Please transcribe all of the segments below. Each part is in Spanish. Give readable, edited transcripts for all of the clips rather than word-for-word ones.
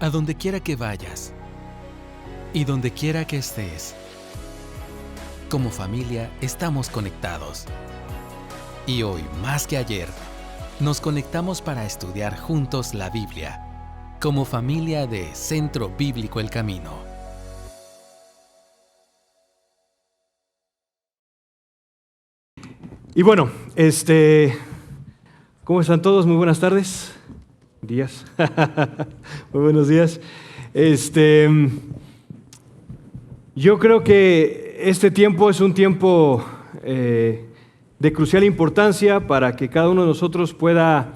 a donde quiera que vayas y donde quiera que estés. Como familia estamos conectados. Y hoy, más que ayer, nos conectamos para estudiar juntos la Biblia, como familia de Centro Bíblico El Camino. Y bueno, ¿cómo están todos? Muy buenas tardes. Días. Muy buenos días. Yo creo que este tiempo es un tiempo de crucial importancia para que cada uno de nosotros pueda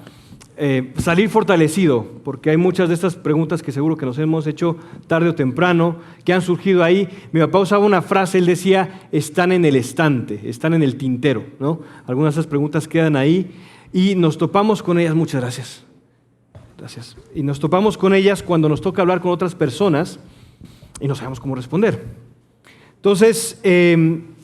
salir fortalecido, porque hay muchas de estas preguntas que seguro que nos hemos hecho tarde o temprano, que han surgido ahí. Mi papá usaba una frase, él decía, están en el estante, están en el tintero, ¿no? Algunas de esas preguntas quedan ahí y nos topamos con ellas. Muchas gracias. Gracias. Y nos topamos con ellas cuando nos toca hablar con otras personas y no sabemos cómo responder. Entonces,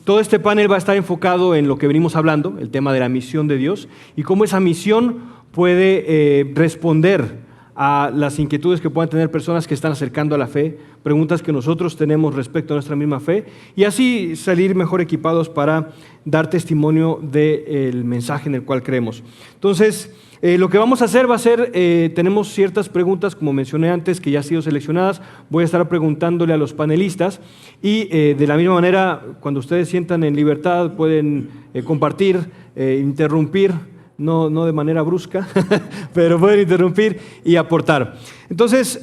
todo este panel va a estar enfocado en lo que venimos hablando, el tema de la misión de Dios y cómo esa misión puede responder a las inquietudes que puedan tener personas que están acercando a la fe, preguntas que nosotros tenemos respecto a nuestra misma fe y así salir mejor equipados para dar testimonio del mensaje en el cual creemos. Entonces, lo que vamos a hacer va a ser, tenemos ciertas preguntas, como mencioné antes, que ya han sido seleccionadas. Voy a estar preguntándole a los panelistas y de la misma manera, cuando ustedes sientan en libertad, pueden compartir, interrumpir, no de manera brusca, pero pueden interrumpir y aportar. Entonces,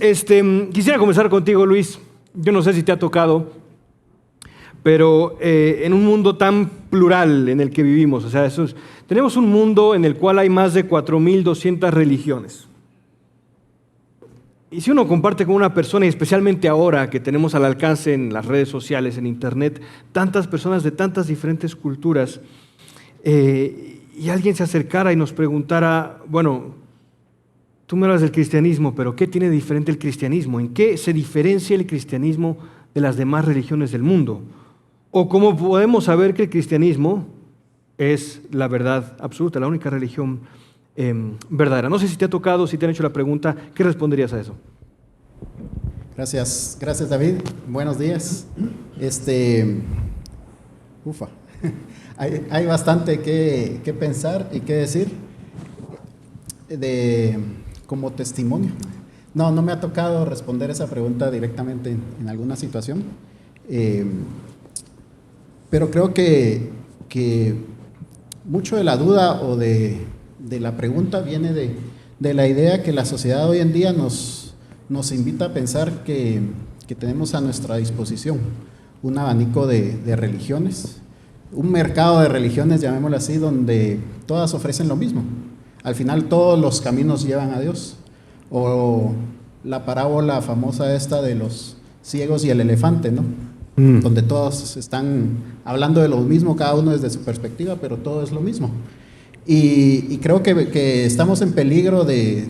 quisiera comenzar contigo, Luis. Yo no sé si te ha tocado, pero en un mundo tan plural en el que vivimos, o sea, tenemos un mundo en el cual hay más de 4.200 religiones. Y si uno comparte con una persona, y especialmente ahora que tenemos al alcance en las redes sociales, en internet, tantas personas de tantas diferentes culturas, y alguien se acercara y nos preguntara, bueno, tú me hablas del cristianismo, pero ¿qué tiene de diferente el cristianismo? ¿En qué se diferencia el cristianismo de las demás religiones del mundo? ¿O cómo podemos saber que el cristianismo es la verdad absoluta, la única religión verdadera? No sé si te ha tocado, si te han hecho la pregunta, ¿qué responderías a eso? Gracias David, buenos días. Hay bastante que pensar y que decir como testimonio. No me ha tocado responder esa pregunta directamente en alguna situación, pero creo que mucho de la duda o de la pregunta viene de la idea que la sociedad hoy en día nos invita a pensar que tenemos a nuestra disposición un abanico de religiones, un mercado de religiones, llamémoslo así, donde todas ofrecen lo mismo. Al final todos los caminos llevan a Dios. O la parábola famosa esta de los ciegos y el elefante, ¿no? Donde todos están hablando de lo mismo, cada uno desde su perspectiva, pero todo es lo mismo. Y creo que estamos en peligro de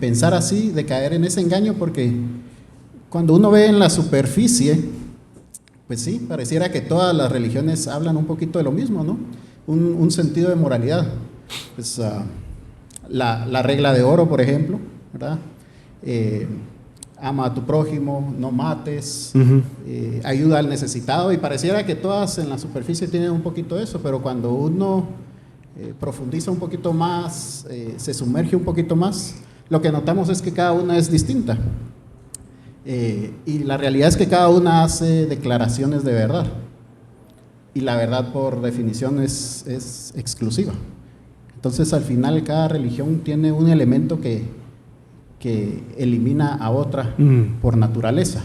pensar así, de caer en ese engaño, porque cuando uno ve en la superficie, pues sí, pareciera que todas las religiones hablan un poquito de lo mismo, ¿no? Un sentido de moralidad. Pues, la regla de oro, por ejemplo, ¿verdad? Ama a tu prójimo, no mates, ayuda al necesitado, y pareciera que todas en la superficie tienen un poquito de eso, pero cuando uno profundiza un poquito más, se sumerge un poquito más, lo que notamos es que cada una es distinta. Y la realidad es que cada una hace declaraciones de verdad, y la verdad por definición es exclusiva. Entonces al final cada religión tiene un elemento que elimina a otra por naturaleza.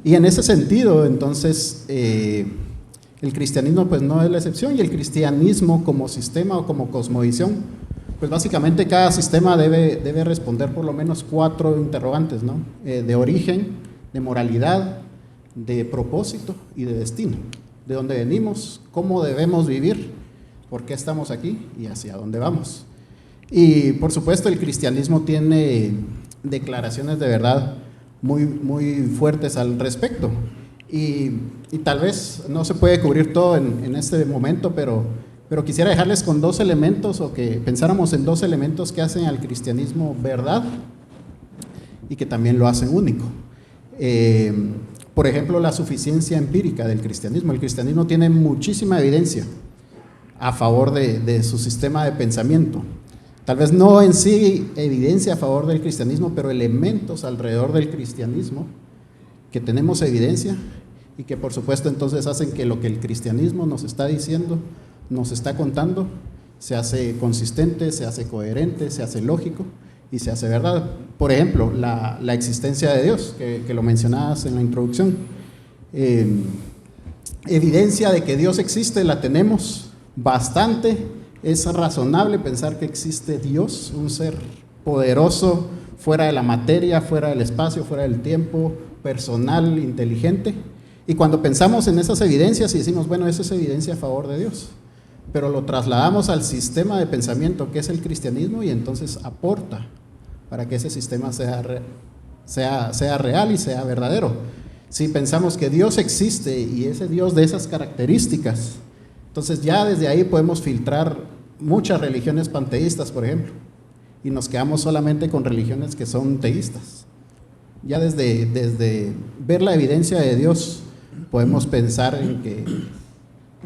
Y en ese sentido, entonces, el cristianismo pues no es la excepción, y el cristianismo como sistema o como cosmovisión, pues básicamente cada sistema debe responder por lo menos 4 interrogantes, ¿no? De origen, de moralidad, de propósito y de destino. De dónde venimos, cómo debemos vivir, por qué estamos aquí y hacia dónde vamos. Y por supuesto el cristianismo tiene declaraciones de verdad muy, muy fuertes al respecto. Y tal vez no se puede cubrir todo en este momento, pero quisiera dejarles con 2 elementos, o que pensáramos en 2 elementos que hacen al cristianismo verdad y que también lo hacen único. Por ejemplo, la suficiencia empírica del cristianismo. El cristianismo tiene muchísima evidencia a favor de su sistema de pensamiento. Tal vez no en sí evidencia a favor del cristianismo, pero elementos alrededor del cristianismo que tenemos evidencia y que por supuesto entonces hacen que lo que el cristianismo nos está diciendo, nos está contando, se hace consistente, se hace coherente, se hace lógico y se hace verdad. Por ejemplo, la existencia de Dios, que lo mencionabas en la introducción. Evidencia de que Dios existe la tenemos bastante. Es razonable pensar que existe Dios, un ser poderoso, fuera de la materia, fuera del espacio, fuera del tiempo, personal, inteligente. Y cuando pensamos en esas evidencias y decimos, bueno, eso es evidencia a favor de Dios, pero lo trasladamos al sistema de pensamiento que es el cristianismo y entonces aporta para que ese sistema sea real y sea verdadero. Si pensamos que Dios existe y ese Dios de esas características, entonces ya desde ahí podemos filtrar muchas religiones panteístas, por ejemplo, y nos quedamos solamente con religiones que son teístas. Ya desde ver la evidencia de Dios podemos pensar en que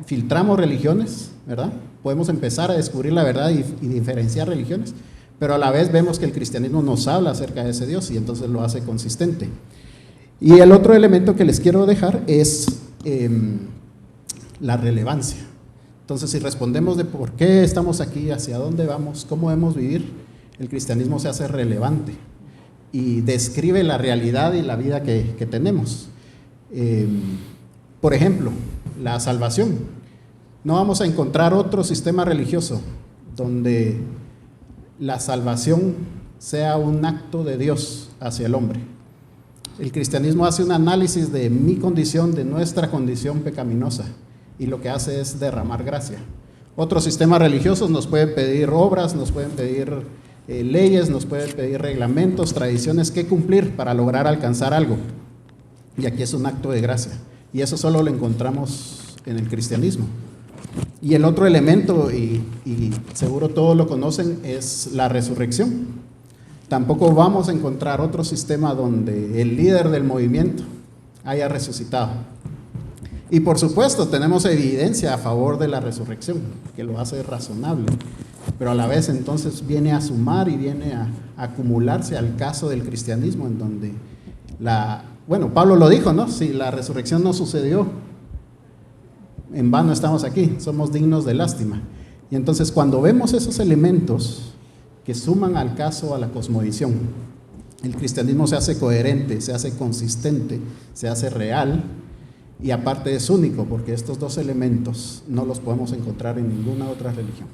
filtramos religiones, ¿verdad? Podemos empezar a descubrir la verdad y diferenciar religiones, pero a la vez vemos que el cristianismo nos habla acerca de ese Dios y entonces lo hace consistente. Y el otro elemento que les quiero dejar es la relevancia. Entonces, si respondemos de por qué estamos aquí, hacia dónde vamos, cómo debemos vivir, el cristianismo se hace relevante y describe la realidad y la vida que tenemos. Por ejemplo, la salvación. No vamos a encontrar otro sistema religioso donde la salvación sea un acto de Dios hacia el hombre. El cristianismo hace un análisis de mi condición, de nuestra condición pecaminosa, y lo que hace es derramar gracia. Otros sistemas religiosos nos pueden pedir obras, nos pueden pedir leyes, nos pueden pedir reglamentos, tradiciones que cumplir para lograr alcanzar algo. Y aquí es un acto de gracia. Y eso solo lo encontramos en el cristianismo. Y el otro elemento, y seguro todos lo conocen, es la resurrección. Tampoco vamos a encontrar otro sistema donde el líder del movimiento haya resucitado. Y por supuesto tenemos evidencia a favor de la resurrección, que lo hace razonable, pero a la vez entonces viene a sumar y viene a acumularse al caso del cristianismo, en donde Pablo lo dijo, ¿no? Si la resurrección no sucedió, en vano estamos aquí, somos dignos de lástima. Y entonces cuando vemos esos elementos que suman al caso, a la cosmovisión, el cristianismo se hace coherente, se hace consistente, se hace real. Y aparte es único, porque estos dos elementos no los podemos encontrar en ninguna otra religión.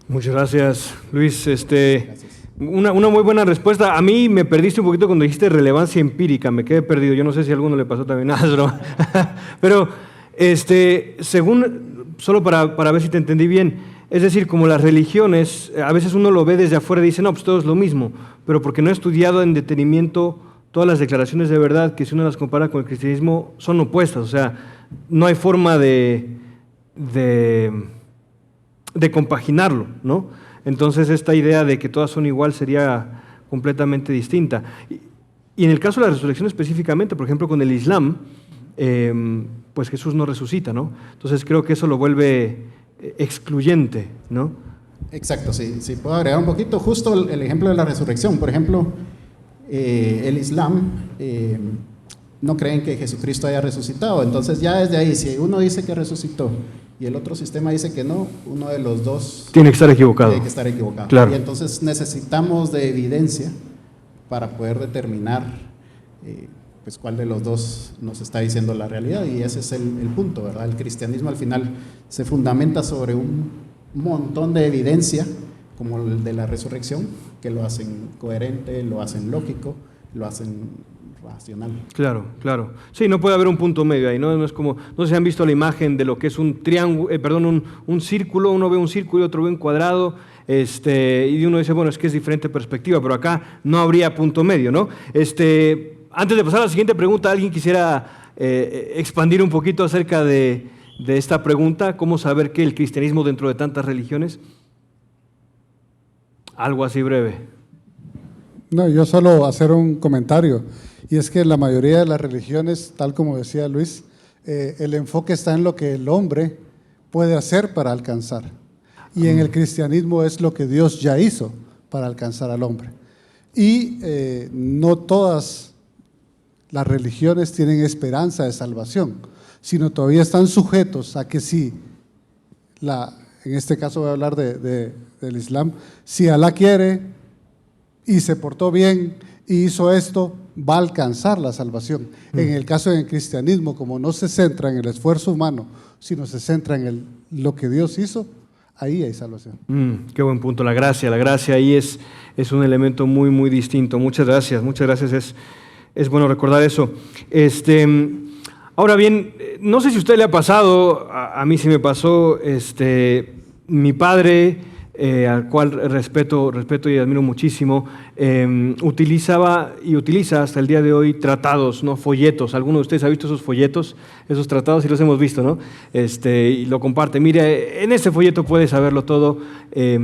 Muchas gracias, Luis. Gracias. Una muy buena respuesta. A mí me perdiste un poquito cuando dijiste relevancia empírica, me quedé perdido. Yo no sé si a alguno le pasó también nada, pero según, solo para ver si te entendí bien, es decir, como las religiones, a veces uno lo ve desde afuera y dice, no, pues todo es lo mismo, pero porque no he estudiado en detenimiento todas las declaraciones de verdad, que si uno las compara con el cristianismo, son opuestas. O sea, no hay forma de compaginarlo, ¿no? Entonces, esta idea de que todas son igual sería completamente distinta. Y en el caso de la resurrección específicamente, por ejemplo, con el Islam, pues Jesús no resucita, ¿no? Entonces, creo que eso lo vuelve excluyente, ¿no? Exacto, sí. Si puedo agregar un poquito, justo el ejemplo de la resurrección. Por ejemplo, el Islam no creen que Jesucristo haya resucitado. Entonces ya desde ahí, si uno dice que resucitó y el otro sistema dice que no, uno de los dos tiene que estar equivocado. Tiene que estar equivocado. Claro. Y entonces necesitamos de evidencia para poder determinar pues cuál de los dos nos está diciendo la realidad, y ese es el punto, ¿verdad? El cristianismo al final se fundamenta sobre un montón de evidencia, como el de la resurrección, que lo hacen coherente, lo hacen lógico, lo hacen racional. Claro, claro. Sí, no puede haber un punto medio ahí, ¿no? No es como, no sé si han visto la imagen de lo que es un triángulo, un círculo, uno ve un círculo y otro ve un cuadrado, y uno dice, bueno, es que es diferente perspectiva, pero acá no habría punto medio, ¿no? Antes de pasar a la siguiente pregunta, ¿alguien quisiera expandir un poquito acerca de esta pregunta? ¿Cómo saber que el cristianismo dentro de tantas religiones? Algo así breve. No, yo solo hacer un comentario, y es que en la mayoría de las religiones, tal como decía Luis, el enfoque está en lo que el hombre puede hacer para alcanzar. Y en el cristianismo es lo que Dios ya hizo para alcanzar al hombre. Y no todas las religiones tienen esperanza de salvación, sino todavía están sujetos a que si, en este caso voy a hablar del Islam, si Alá quiere y se portó bien y hizo esto, va a alcanzar la salvación. En el caso del cristianismo, como no se centra en el esfuerzo humano, sino se centra en lo que Dios hizo, ahí hay salvación. Qué buen punto, la gracia ahí es un elemento muy, muy distinto. Muchas gracias, es bueno recordar eso. Ahora bien, no sé si a usted le ha pasado, a mí sí me pasó, mi padre, al cual respeto y admiro muchísimo, utilizaba y utiliza hasta el día de hoy tratados, ¿no? Folletos. ¿Alguno de ustedes ha visto esos folletos, esos tratados? Sí los hemos visto, ¿no? Y lo comparte. Mire, en ese folleto puede saberlo todo.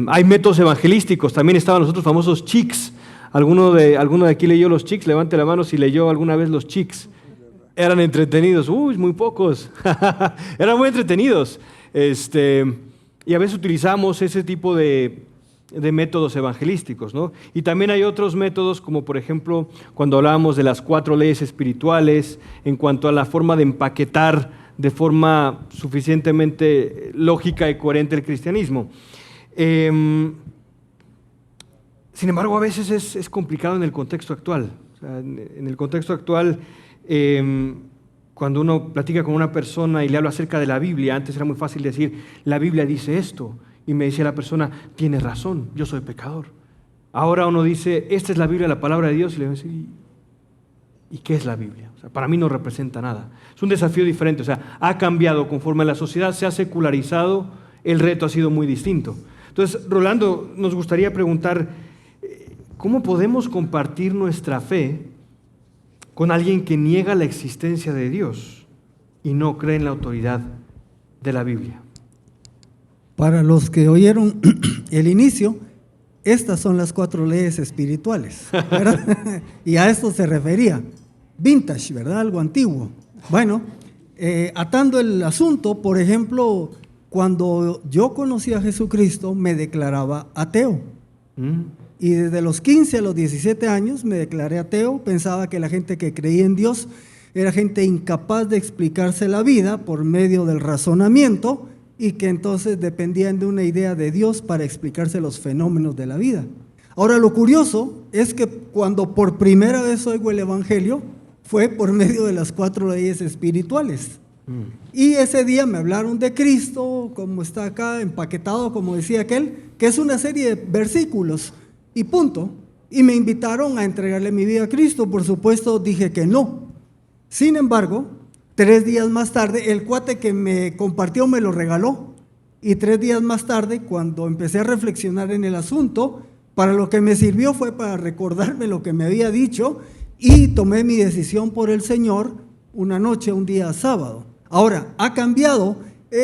Hay métodos evangelísticos. También estaban los otros famosos chics. ¿Alguno de aquí leyó los chics? Levante la mano si leyó alguna vez los chics. Eran entretenidos. Muy pocos. Eran muy entretenidos. Y a veces utilizamos ese tipo de métodos evangelísticos, ¿no? Y también hay otros métodos, como por ejemplo, cuando hablábamos de las 4 leyes espirituales, en cuanto a la forma de empaquetar de forma suficientemente lógica y coherente el cristianismo. Sin embargo, a veces es complicado en el contexto actual. O sea, en el contexto actual, cuando uno platica con una persona y le habla acerca de la Biblia, antes era muy fácil decir, la Biblia dice esto, y me decía la persona, tienes razón, yo soy pecador. Ahora uno dice, esta es la Biblia, la palabra de Dios, y le voy a decir, ¿y qué es la Biblia? O sea, para mí no representa nada. Es un desafío diferente, o sea, ha cambiado conforme la sociedad se ha secularizado, el reto ha sido muy distinto. Entonces, Rolando, nos gustaría preguntar, ¿cómo podemos compartir nuestra fe con alguien que niega la existencia de Dios y no cree en la autoridad de la Biblia? Para los que oyeron el inicio, estas son las 4 leyes espirituales, ¿verdad? Y a esto se refería. Vintage, ¿verdad? Algo antiguo. Bueno, atando el asunto, por ejemplo, cuando yo conocí a Jesucristo, me declaraba ateo. Y desde los 15 a los 17 años me declaré ateo, pensaba que la gente que creía en Dios era gente incapaz de explicarse la vida por medio del razonamiento y que entonces dependían de una idea de Dios para explicarse los fenómenos de la vida. Ahora, lo curioso es que cuando por primera vez oigo el Evangelio fue por medio de las 4 leyes espirituales. Y ese día me hablaron de Cristo, como está acá empaquetado, como decía aquel, que es una serie de versículos y punto. Y me invitaron a entregarle mi vida a Cristo. Por supuesto dije que no. Sin embargo, 3 días más tarde, el cuate que me compartió me lo regaló. Y 3 días más tarde, cuando empecé a reflexionar en el asunto, para lo que me sirvió fue para recordarme lo que me había dicho y tomé mi decisión por el Señor una noche, un día sábado. Ahora, ¿ha cambiado?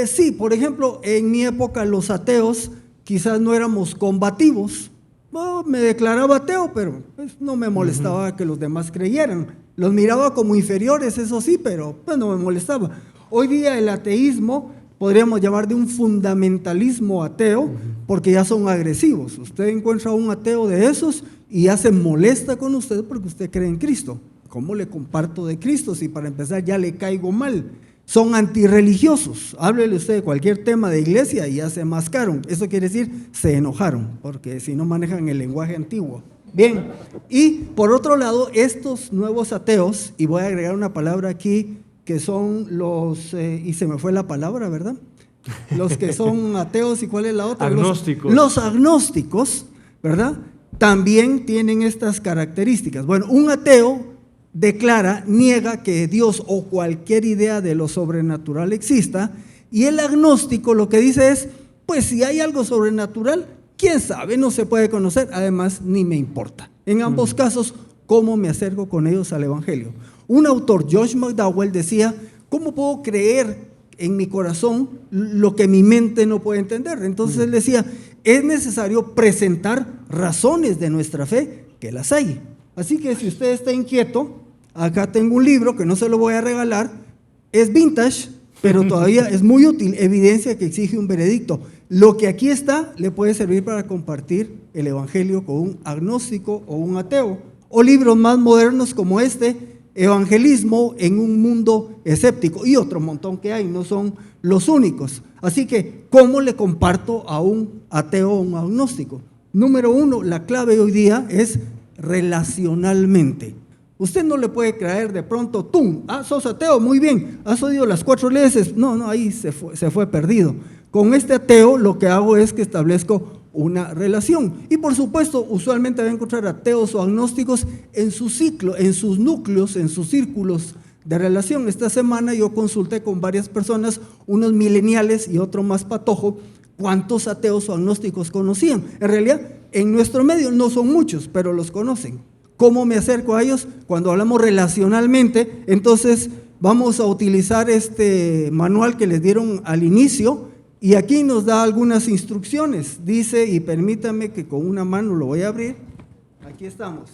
Sí, por ejemplo, en mi época los ateos quizás no éramos combativos. Me declaraba ateo, pero pues, no me molestaba que los demás creyeran. Los miraba como inferiores, eso sí, pero pues, no me molestaba. Hoy día el ateísmo podríamos llamar de un fundamentalismo ateo, porque ya son agresivos. Usted encuentra un ateo de esos y ya se molesta con usted porque usted cree en Cristo. ¿Cómo le comparto de Cristo si para empezar ya le caigo mal? Son antirreligiosos. Háblele usted de cualquier tema de iglesia y ya se mascaron. Eso quiere decir, se enojaron, porque si no manejan el lenguaje antiguo. Bien, y por otro lado, estos nuevos ateos, y voy a agregar una palabra aquí, que son los, y se me fue la palabra, ¿verdad? Los que son ateos, ¿y cuál es la otra? Agnósticos. Los agnósticos, ¿verdad? También tienen estas características. Bueno, un ateo niega que Dios o cualquier idea de lo sobrenatural exista, y el agnóstico lo que dice es, pues si hay algo sobrenatural, quién sabe, no se puede conocer, además ni me importa. En ambos casos, ¿cómo me acerco con ellos al Evangelio? Un autor, Josh McDowell, decía, ¿cómo puedo creer en mi corazón lo que mi mente no puede entender? Entonces él decía, es necesario presentar razones de nuestra fe que las hay. Así que si usted está inquieto, acá tengo un libro que no se lo voy a regalar, es vintage, pero todavía es muy útil, evidencia que exige un veredicto. Lo que aquí está le puede servir para compartir el evangelio con un agnóstico o un ateo, o libros más modernos como este, Evangelismo en un mundo escéptico, y otro montón que hay, no son los únicos. Así que, ¿cómo le comparto a un ateo o un agnóstico? Número uno, la clave hoy día es relacionalmente. Usted no le puede creer de pronto, tú, sos ateo, muy bien, has oído las 4 leyes. No, ahí se fue perdido. Con este ateo lo que hago es que establezco una relación. Y por supuesto, usualmente va a encontrar ateos o agnósticos en su ciclo, en sus núcleos, en sus círculos de relación. Esta semana yo consulté con varias personas, unos millennials y otro más patojo, cuántos ateos o agnósticos conocían. En realidad, en nuestro medio no son muchos, pero los conocen. ¿Cómo me acerco a ellos? Cuando hablamos relacionalmente, entonces vamos a utilizar este manual que les dieron al inicio, y aquí nos da algunas instrucciones. Dice, y permítame que con una mano lo voy a abrir, aquí estamos.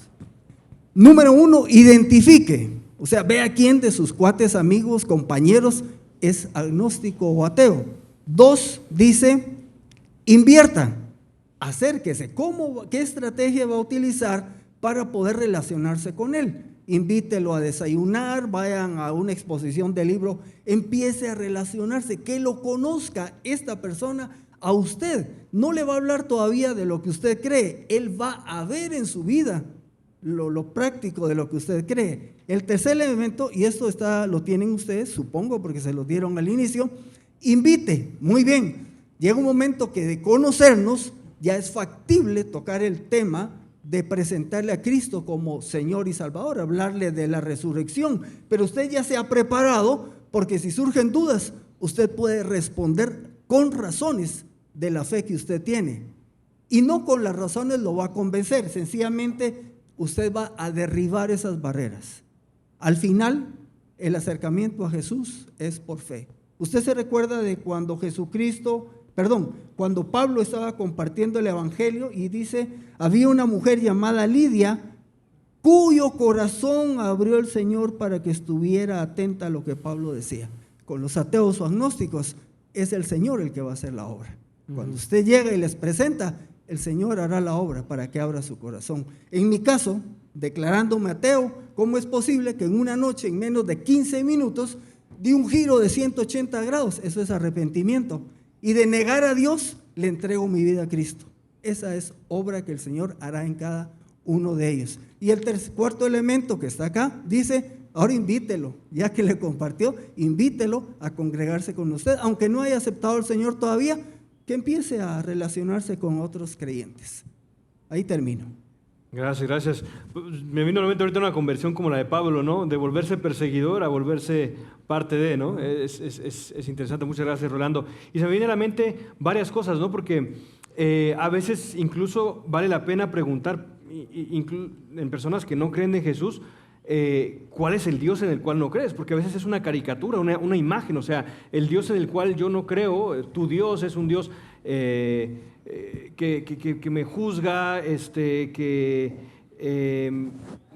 Número 1, identifique, o sea, vea quién de sus cuates, amigos, compañeros es agnóstico o ateo. 2, dice, invierta, acérquese. ¿Qué estrategia va a utilizar para poder relacionarse con él? Invítelo a desayunar, vayan a una exposición de libro, empiece a relacionarse, que lo conozca esta persona a usted. No le va a hablar todavía de lo que usted cree, él va a ver en su vida lo práctico de lo que usted cree. El tercer elemento, y esto lo tienen ustedes, supongo, porque se lo dieron al inicio, invite. Muy bien, llega un momento que de conocernos ya es factible tocar el tema de presentarle a Cristo como Señor y Salvador, hablarle de la resurrección, pero usted ya se ha preparado, porque si surgen dudas, usted puede responder con razones de la fe que usted tiene, y no con las razones lo va a convencer, sencillamente usted va a derribar esas barreras. Al final, el acercamiento a Jesús es por fe. Usted se recuerda de cuando cuando Pablo estaba compartiendo el evangelio y dice, había una mujer llamada Lidia, cuyo corazón abrió el Señor para que estuviera atenta a lo que Pablo decía. Con los ateos o agnósticos, es el Señor el que va a hacer la obra. Cuando usted llega y les presenta, el Señor hará la obra para que abra su corazón. En mi caso, declarándome ateo, ¿cómo es posible que en una noche, en menos de 15 minutos, di un giro de 180 grados? Eso es arrepentimiento. Y de negar a Dios, le entrego mi vida a Cristo. Esa es obra que el Señor hará en cada uno de ellos. Y el cuarto elemento que está acá, dice, ahora invítelo, ya que le compartió, invítelo a congregarse con usted, aunque no haya aceptado al Señor todavía, que empiece a relacionarse con otros creyentes. Ahí termino. Gracias. Me vino a la mente ahorita una conversión como la de Pablo, ¿no? De volverse perseguidor a volverse parte de, ¿no? Es interesante. Muchas gracias, Rolando. Y se me viene a la mente varias cosas, ¿no? Porque a veces incluso vale la pena preguntar en personas que no creen en Jesús, ¿cuál es el Dios en el cual no crees? Porque a veces es una caricatura, una imagen. O sea, el Dios en el cual yo no creo, tu Dios es un Dios que me juzga, que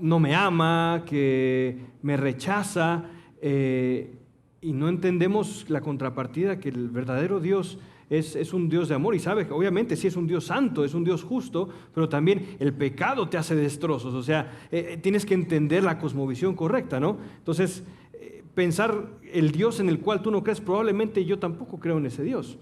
no me ama, que me rechaza, y no entendemos la contrapartida, que el verdadero Dios es un Dios de amor, y sabe que obviamente sí es un Dios santo, es un Dios justo, pero también el pecado te hace destrozos. O sea, tienes que entender la cosmovisión correcta, ¿no? Entonces, pensar el Dios en el cual tú no crees, probablemente yo tampoco creo en ese Dios.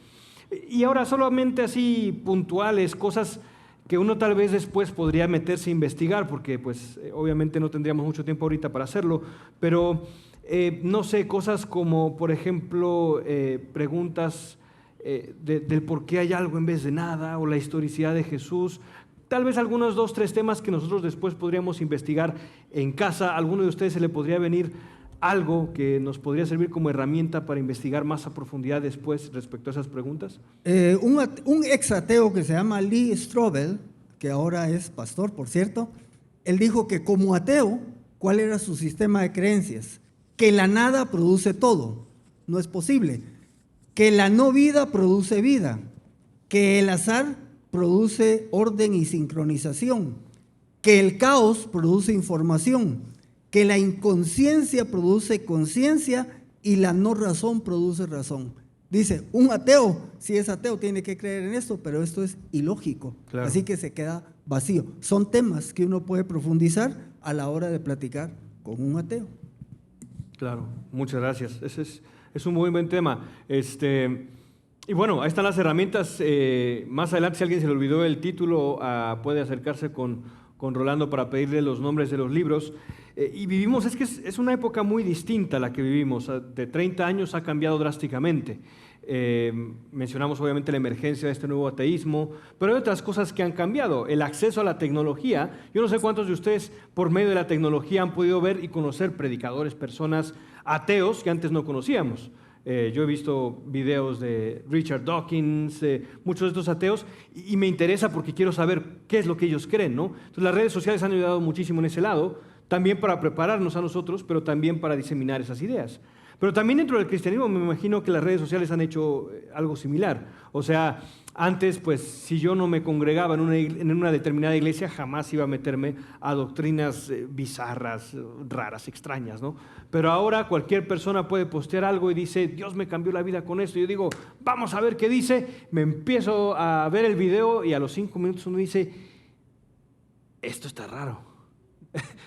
Y ahora solamente así puntuales, cosas que uno tal vez después podría meterse a investigar, porque pues obviamente no tendríamos mucho tiempo ahorita para hacerlo, pero no sé, cosas como por ejemplo preguntas del por qué hay algo en vez de nada, o la historicidad de Jesús. Tal vez algunos 2, 3 temas que nosotros después podríamos investigar en casa. ¿A alguno de ustedes se le podría venir algo que nos podría servir como herramienta para investigar más a profundidad después respecto a esas preguntas? Un ex ateo que se llama Lee Strobel, que ahora es pastor, por cierto, él dijo que como ateo, ¿cuál era su sistema de creencias? Que la nada produce todo. No es posible. Que la no vida produce vida. Que el azar produce orden y sincronización. que el caos produce información, que la inconsciencia produce conciencia y la no razón produce razón. Dice, un ateo, si es ateo, tiene que creer en esto, pero esto es ilógico. Claro. Así que se queda vacío. Son temas que uno puede profundizar a la hora de platicar con un ateo. Claro, muchas gracias. Ese es un muy buen tema. Y bueno, ahí están las herramientas. Más adelante, si alguien se le olvidó el título, puede acercarse con Rolando para pedirle los nombres de los libros. Y vivimos, es una época muy distinta la que vivimos. De 30 años ha cambiado drásticamente. Mencionamos obviamente la emergencia de este nuevo ateísmo, pero hay otras cosas que han cambiado. El acceso a la tecnología. Yo no sé cuántos de ustedes por medio de la tecnología han podido ver y conocer predicadores, personas ateos que antes no conocíamos. Yo he visto videos de Richard Dawkins, muchos de estos ateos, y me interesa porque quiero saber qué es lo que ellos creen, ¿no? Entonces las redes sociales han ayudado muchísimo en ese lado, también para prepararnos a nosotros, pero también para diseminar esas ideas. Pero también dentro del cristianismo me imagino que las redes sociales han hecho algo similar. O sea, antes, pues, si yo no me congregaba en una determinada iglesia, jamás iba a meterme a doctrinas bizarras, raras, extrañas, ¿no? Pero ahora cualquier persona puede postear algo y dice, Dios me cambió la vida con esto. Yo digo, vamos a ver qué dice. Me empiezo a ver el video y a los 5 minutos uno dice, esto está raro.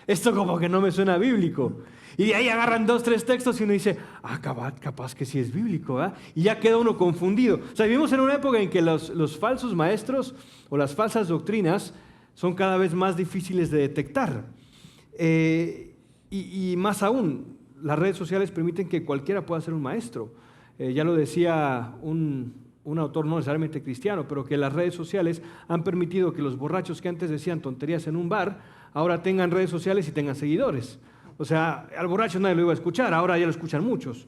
Esto como que no me suena bíblico. Y de ahí agarran 2, 3 textos y uno dice, capaz que sí es bíblico, ¿eh? Y ya queda uno confundido. O sea, vivimos en una época en que los falsos maestros o las falsas doctrinas son cada vez más difíciles de detectar. Y más aún, las redes sociales permiten que cualquiera pueda ser un maestro. Ya lo decía un autor no necesariamente cristiano, pero que las redes sociales han permitido que los borrachos que antes decían tonterías en un bar, ahora tengan redes sociales y tengan seguidores. O sea, al borracho nadie lo iba a escuchar, ahora ya lo escuchan muchos.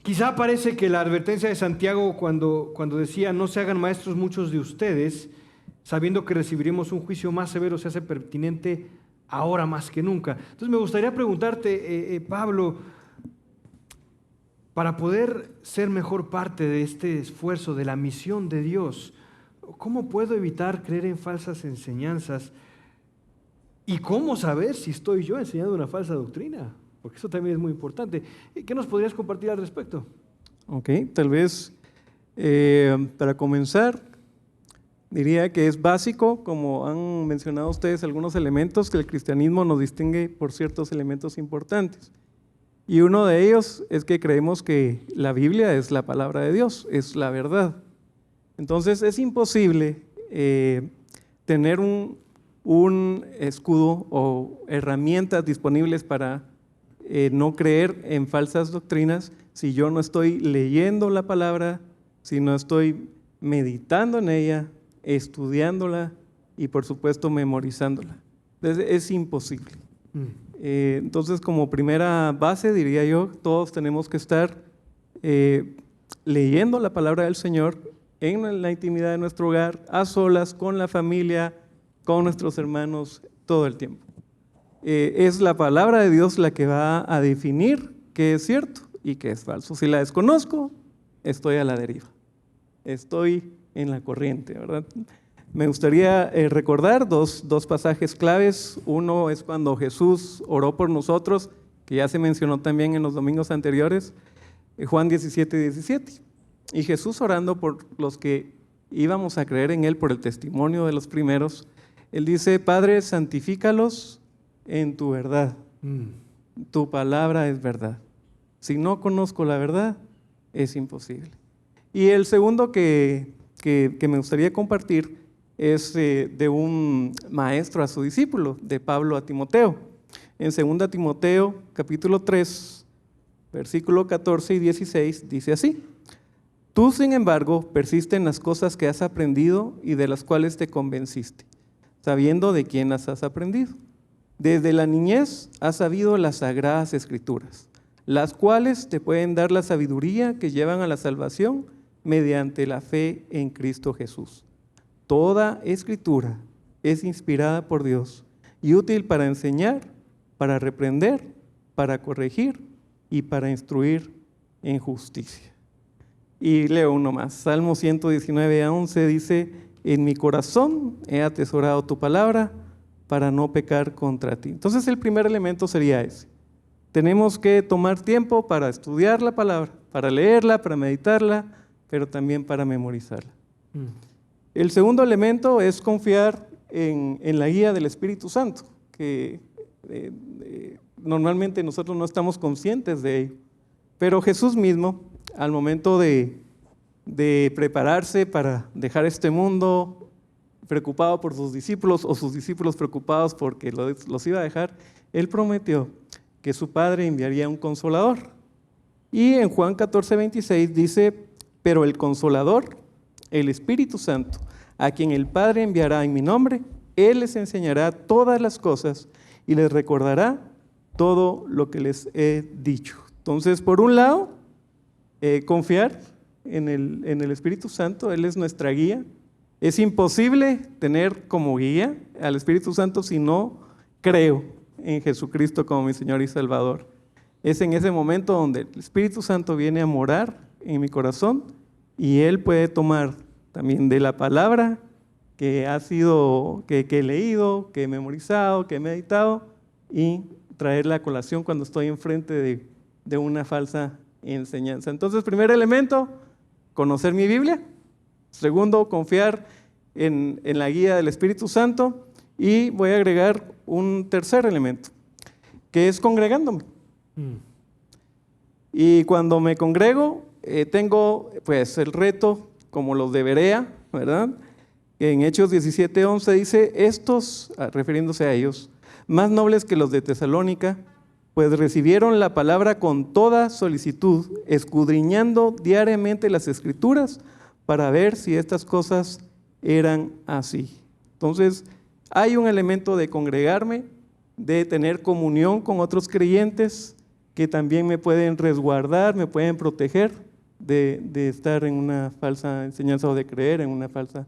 Quizá parece que la advertencia de Santiago cuando decía no se hagan maestros muchos de ustedes, sabiendo que recibiremos un juicio más severo, se hace pertinente ahora más que nunca. Entonces me gustaría preguntarte, Pablo, para poder ser mejor parte de este esfuerzo, de la misión de Dios, ¿cómo puedo evitar creer en falsas enseñanzas? ¿Y cómo saber si estoy yo enseñando una falsa doctrina? Porque eso también es muy importante. ¿Qué nos podrías compartir al respecto? Ok, tal vez para comenzar, diría que es básico, como han mencionado ustedes algunos elementos, que el cristianismo nos distingue por ciertos elementos importantes. Y uno de ellos es que creemos que la Biblia es la palabra de Dios, es la verdad. Entonces es imposible tener un escudo o herramientas disponibles para no creer en falsas doctrinas si yo no estoy leyendo la palabra, si no estoy meditando en ella, estudiándola y por supuesto memorizándola. Entonces es imposible. Entonces como primera base diría yo, todos tenemos que estar leyendo la palabra del Señor en la intimidad de nuestro hogar, a solas, con la familia, con nuestros hermanos, todo el tiempo. Es la palabra de Dios la que va a definir qué es cierto y qué es falso. Si la desconozco, estoy a la deriva, estoy en la corriente, ¿verdad? Me gustaría recordar dos pasajes claves. Uno es cuando Jesús oró por nosotros, que ya se mencionó también en los domingos anteriores, Juan 17:17. Y Jesús orando por los que íbamos a creer en Él por el testimonio de los primeros, Él dice, Padre, santifícalos en tu verdad. Tu palabra es verdad. Si no conozco la verdad, es imposible. Y el segundo que me gustaría compartir es de un maestro a su discípulo, de Pablo a Timoteo. En 2 Timoteo, capítulo 3, versículo 14 y 16, dice así: Tú, sin embargo, persiste en las cosas que has aprendido y de las cuales te convenciste, sabiendo de quién las has aprendido. Desde la niñez has sabido las sagradas escrituras, las cuales te pueden dar la sabiduría que llevan a la salvación mediante la fe en Cristo Jesús. Toda escritura es inspirada por Dios y útil para enseñar, para reprender, para corregir y para instruir en justicia. Y leo uno más. Salmo 119:11 dice: En mi corazón he atesorado tu palabra para no pecar contra ti. Entonces el primer elemento sería ese. Tenemos que tomar tiempo para estudiar la palabra, para leerla, para meditarla, pero también para memorizarla. El segundo elemento es confiar en la guía del Espíritu Santo, que normalmente nosotros no estamos conscientes de ello. Pero Jesús mismo, al momento de prepararse para dejar este mundo, preocupado por sus discípulos o sus discípulos preocupados porque los iba a dejar, Él prometió que su Padre enviaría un Consolador. Y en Juan 14:26 dice, pero el Consolador, el Espíritu Santo, a quien el Padre enviará en mi nombre, Él les enseñará todas las cosas y les recordará todo lo que les he dicho. Entonces, por un lado, confiar en el Espíritu Santo, Él es nuestra guía. Es imposible tener como guía al Espíritu Santo si no creo en Jesucristo como mi Señor y Salvador. Es en ese momento donde el Espíritu Santo viene a morar en mi corazón y Él puede tomar también de la palabra que he leído, que he memorizado, que he meditado y traerla a colación cuando estoy enfrente de una falsa enseñanza. Entonces, primer elemento, conocer mi Biblia. Segundo, confiar en la guía del Espíritu Santo. Y voy a agregar un tercer elemento, que es congregándome. Y cuando me congrego, tengo pues el reto, como los de Berea, ¿verdad? En Hechos 17:11 dice, estos, refiriéndose a ellos, más nobles que los de Tesalónica, pues recibieron la palabra con toda solicitud, escudriñando diariamente las Escrituras para ver si estas cosas eran así. Entonces, hay un elemento de congregarme, de tener comunión con otros creyentes que también me pueden resguardar, me pueden proteger de estar en una falsa enseñanza o de creer en una falsa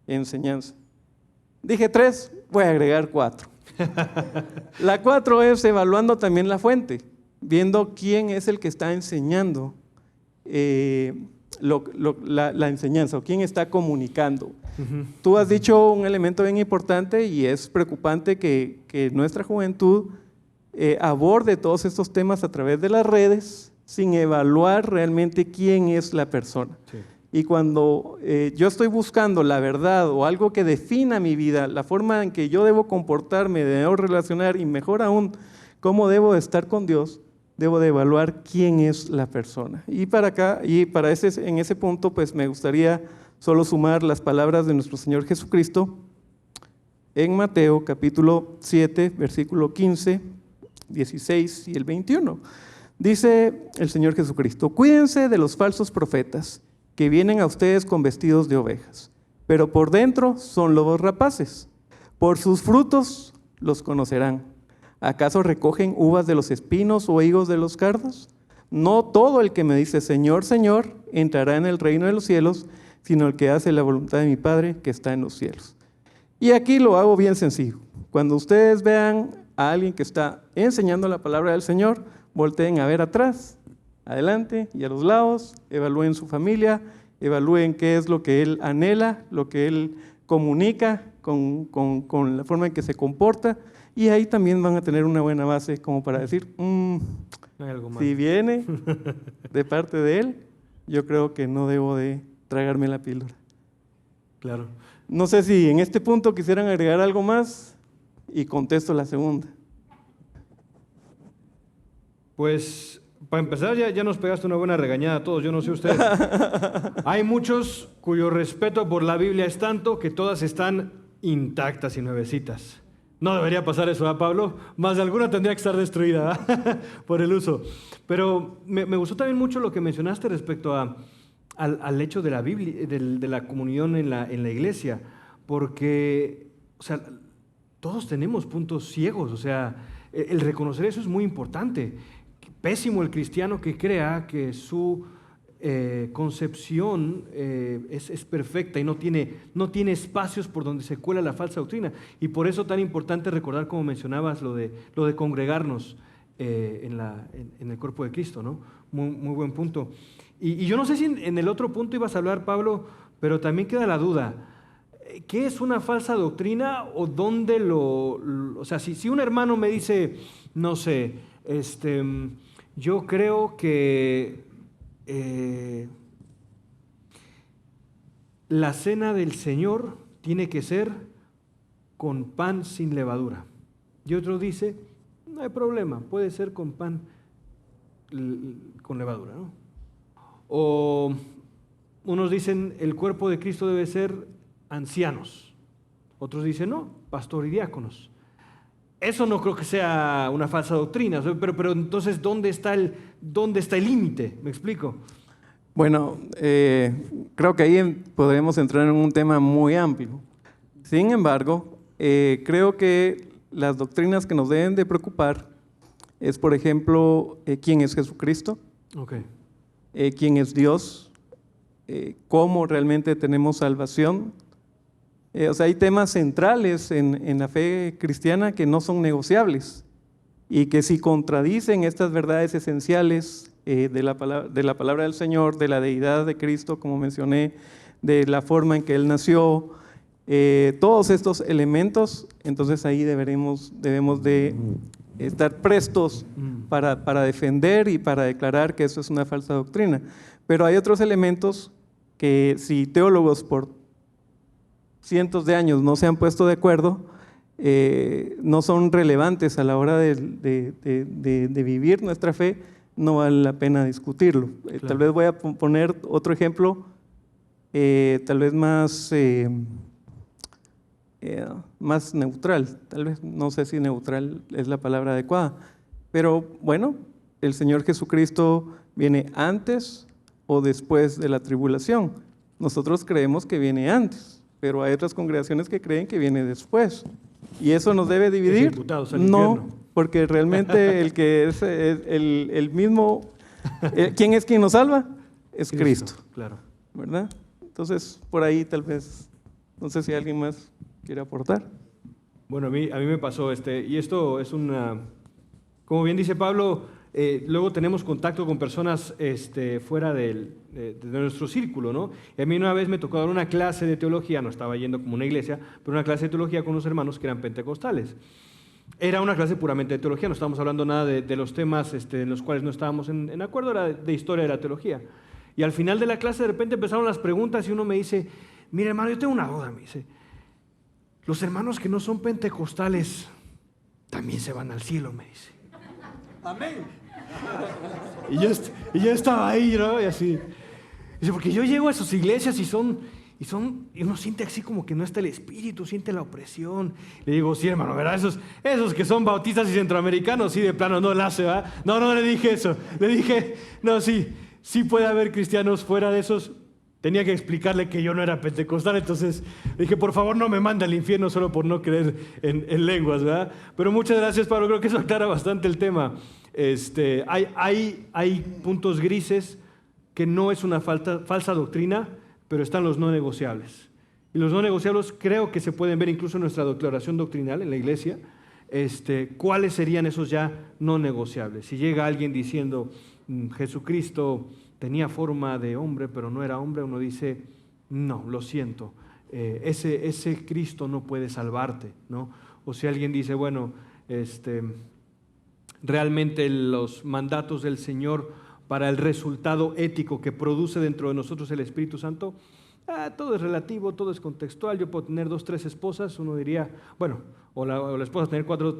enseñanza. Dije 3, voy a agregar 4. La 4 es evaluando también la fuente, viendo quién es el que está enseñando la enseñanza o quién está comunicando. Tú has dicho un elemento bien importante y es preocupante que nuestra juventud aborde todos estos temas a través de las redes sin evaluar realmente quién es la persona. Sí. Y cuando yo estoy buscando la verdad o algo que defina mi vida, la forma en que yo debo comportarme, debo relacionar y mejor aún, cómo debo de estar con Dios, debo de evaluar quién es la persona. Y en ese punto, pues me gustaría solo sumar las palabras de nuestro Señor Jesucristo en Mateo capítulo 7, versículo 15, 16 y el 21. Dice el Señor Jesucristo, cuídense de los falsos profetas que vienen a ustedes con vestidos de ovejas, pero por dentro son lobos rapaces. Por sus frutos los conocerán. ¿Acaso recogen uvas de los espinos o higos de los cardos? No todo el que me dice Señor, Señor, entrará en el reino de los cielos, sino el que hace la voluntad de mi Padre que está en los cielos. Y aquí lo hago bien sencillo. Cuando ustedes vean a alguien que está enseñando la palabra del Señor, volteen a ver atrás, adelante y a los lados, evalúen su familia, evalúen qué es lo que él anhela, lo que él comunica con la forma en que se comporta, y ahí también van a tener una buena base como para decir, si viene de parte de él, yo creo que no debo de tragarme la píldora. Claro. No sé si en este punto quisieran agregar algo más y contesto la segunda. Pues, para empezar, ya nos pegaste una buena regañada a todos, yo no sé ustedes. Hay muchos cuyo respeto por la Biblia es tanto que todas están intactas y nuevecitas. No debería pasar eso, ¿verdad, Pablo? Más de alguna tendría que estar destruida, ¿verdad? Por el uso. Pero me gustó también mucho lo que mencionaste respecto al hecho de la Biblia, de la comunión en la iglesia, porque, o sea, todos tenemos puntos ciegos, o sea, el reconocer eso es muy importante. Pésimo el cristiano que crea que su concepción es perfecta y no tiene espacios por donde se cuela la falsa doctrina. Y por eso tan importante recordar, como mencionabas, lo de congregarnos en el cuerpo de Cristo, ¿no? Muy buen punto. Y yo no sé si en el otro punto ibas a hablar, Pablo, pero también queda la duda. ¿qué es una falsa doctrina o dónde o sea, si un hermano me dice, no sé, yo creo que la cena del Señor tiene que ser con pan sin levadura. Y otro dice, no hay problema, puede ser con pan con levadura, ¿no? O unos dicen, el cuerpo de Cristo debe ser ancianos. Otros dicen, no, pastor y diáconos. Eso no creo que sea una falsa doctrina, pero entonces, ¿dónde está el límite? ¿Me explico? Bueno, creo que ahí podemos entrar en un tema muy amplio. Sin embargo, creo que las doctrinas que nos deben de preocupar es, por ejemplo, quién es Jesucristo, Okay. Quién es Dios, cómo realmente tenemos salvación. O sea, hay temas centrales en la fe cristiana que no son negociables y que si contradicen estas verdades esenciales de la palabra del Señor, de la deidad de Cristo, como mencioné, de la forma en que Él nació, todos estos elementos, entonces ahí debemos de estar prestos para defender y para declarar que eso es una falsa doctrina. Pero hay otros elementos que si teólogos por cientos de años no se han puesto de acuerdo, no son relevantes a la hora de vivir nuestra fe, no vale la pena discutirlo. Claro. Tal vez voy a poner otro ejemplo, tal vez más neutral, tal vez no sé si neutral es la palabra adecuada, pero bueno, el Señor Jesucristo viene antes o después de la tribulación. Nosotros creemos que viene antes, pero hay otras congregaciones que creen que viene después. ¿Y eso nos debe dividir? Ejecutados al No, infierno. porque realmente el que es el mismo, ¿quién es quien nos salva? Es Cristo, Claro. ¿verdad? Entonces, por ahí tal vez, no sé si alguien más quiere aportar. Bueno, a mí me pasó y esto es como bien dice Pablo, luego tenemos contacto con personas fuera de nuestro círculo, ¿no? Y a mí una vez me tocó dar una clase de teología, no estaba yendo como una iglesia, pero una clase de teología con unos hermanos que eran pentecostales. Era una clase puramente de teología, no estábamos hablando nada de los temas en los cuales no estábamos en acuerdo, era de historia de la teología. Y al final de la clase de repente empezaron las preguntas y uno me dice, mira hermano, yo tengo una duda, me dice, los hermanos que no son pentecostales también se van al cielo, me dice. Amén. Y yo estaba ahí, ¿no? Y así. Dice, porque yo llego a sus iglesias y uno siente así como que no está el espíritu, siente la opresión. Le digo, sí, hermano, ¿verdad? Esos que son bautistas y centroamericanos, sí, de plano no la hace, ¿verdad? No le dije eso. Le dije, no, sí puede haber cristianos fuera de esos. Tenía que explicarle que yo no era pentecostal, entonces dije, por favor no me mande al infierno solo por no creer en lenguas, ¿verdad? Pero muchas gracias, Pablo, creo que eso aclara bastante el tema. Hay puntos grises que no es una falsa doctrina, pero están los no negociables. Y los no negociables creo que se pueden ver incluso en nuestra declaración doctrinal en la iglesia. ¿Cuáles serían esos ya no negociables? Si llega alguien diciendo, Jesucristo tenía forma de hombre, pero no era hombre, uno dice, no, lo siento, ese Cristo no puede salvarte, ¿no? O si alguien dice, bueno, realmente los mandatos del Señor para el resultado ético que produce dentro de nosotros el Espíritu Santo, todo es relativo, todo es contextual. Yo puedo tener 2, 3 esposas, uno diría, bueno, o la esposa tener 4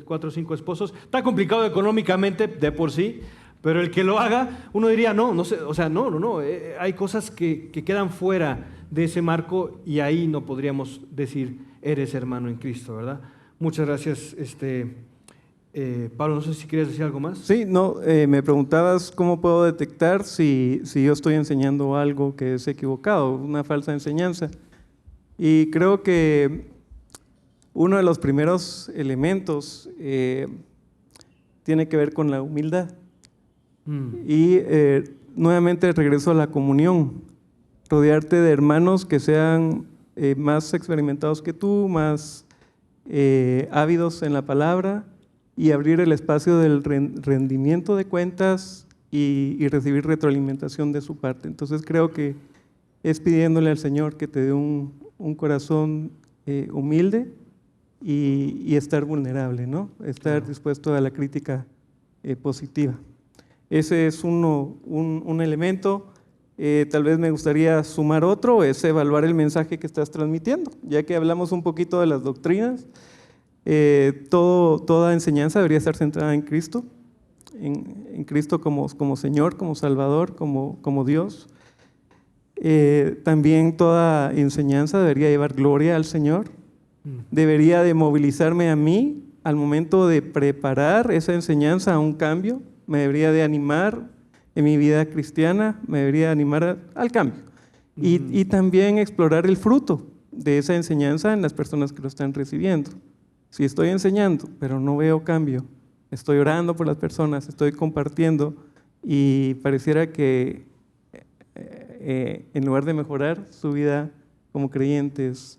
o 5 esposos, está complicado económicamente de por sí, pero el que lo haga, uno diría, no sé, o sea, no, hay cosas que quedan fuera de ese marco y ahí no podríamos decir, eres hermano en Cristo, ¿verdad? Muchas gracias, Pablo, no sé si quieres decir algo más. Sí, no, me preguntabas cómo puedo detectar si yo estoy enseñando algo que es equivocado, una falsa enseñanza. Y creo que uno de los primeros elementos tiene que ver con la humildad. Y nuevamente regreso a la comunión, rodearte de hermanos que sean más experimentados que tú, más ávidos en la palabra y abrir el espacio del rendimiento de cuentas y recibir retroalimentación de su parte. Entonces creo que es pidiéndole al Señor que te dé un un corazón humilde y estar vulnerable, ¿no? Estar dispuesto a la crítica positiva. Ese es un elemento. Tal vez me gustaría sumar otro, es evaluar el mensaje que estás transmitiendo. Ya que hablamos un poquito de las doctrinas, toda enseñanza debería estar centrada en Cristo, en Cristo como Señor, como Salvador, como Dios. También toda enseñanza debería llevar gloria al Señor. Debería de movilizarme a mí al momento de preparar esa enseñanza a un cambio. Me debería de animar en mi vida cristiana, me debería animar al cambio. Y también explorar el fruto de esa enseñanza en las personas que lo están recibiendo. Si estoy enseñando, pero no veo cambio, estoy orando por las personas, estoy compartiendo y pareciera que en lugar de mejorar su vida como creyentes,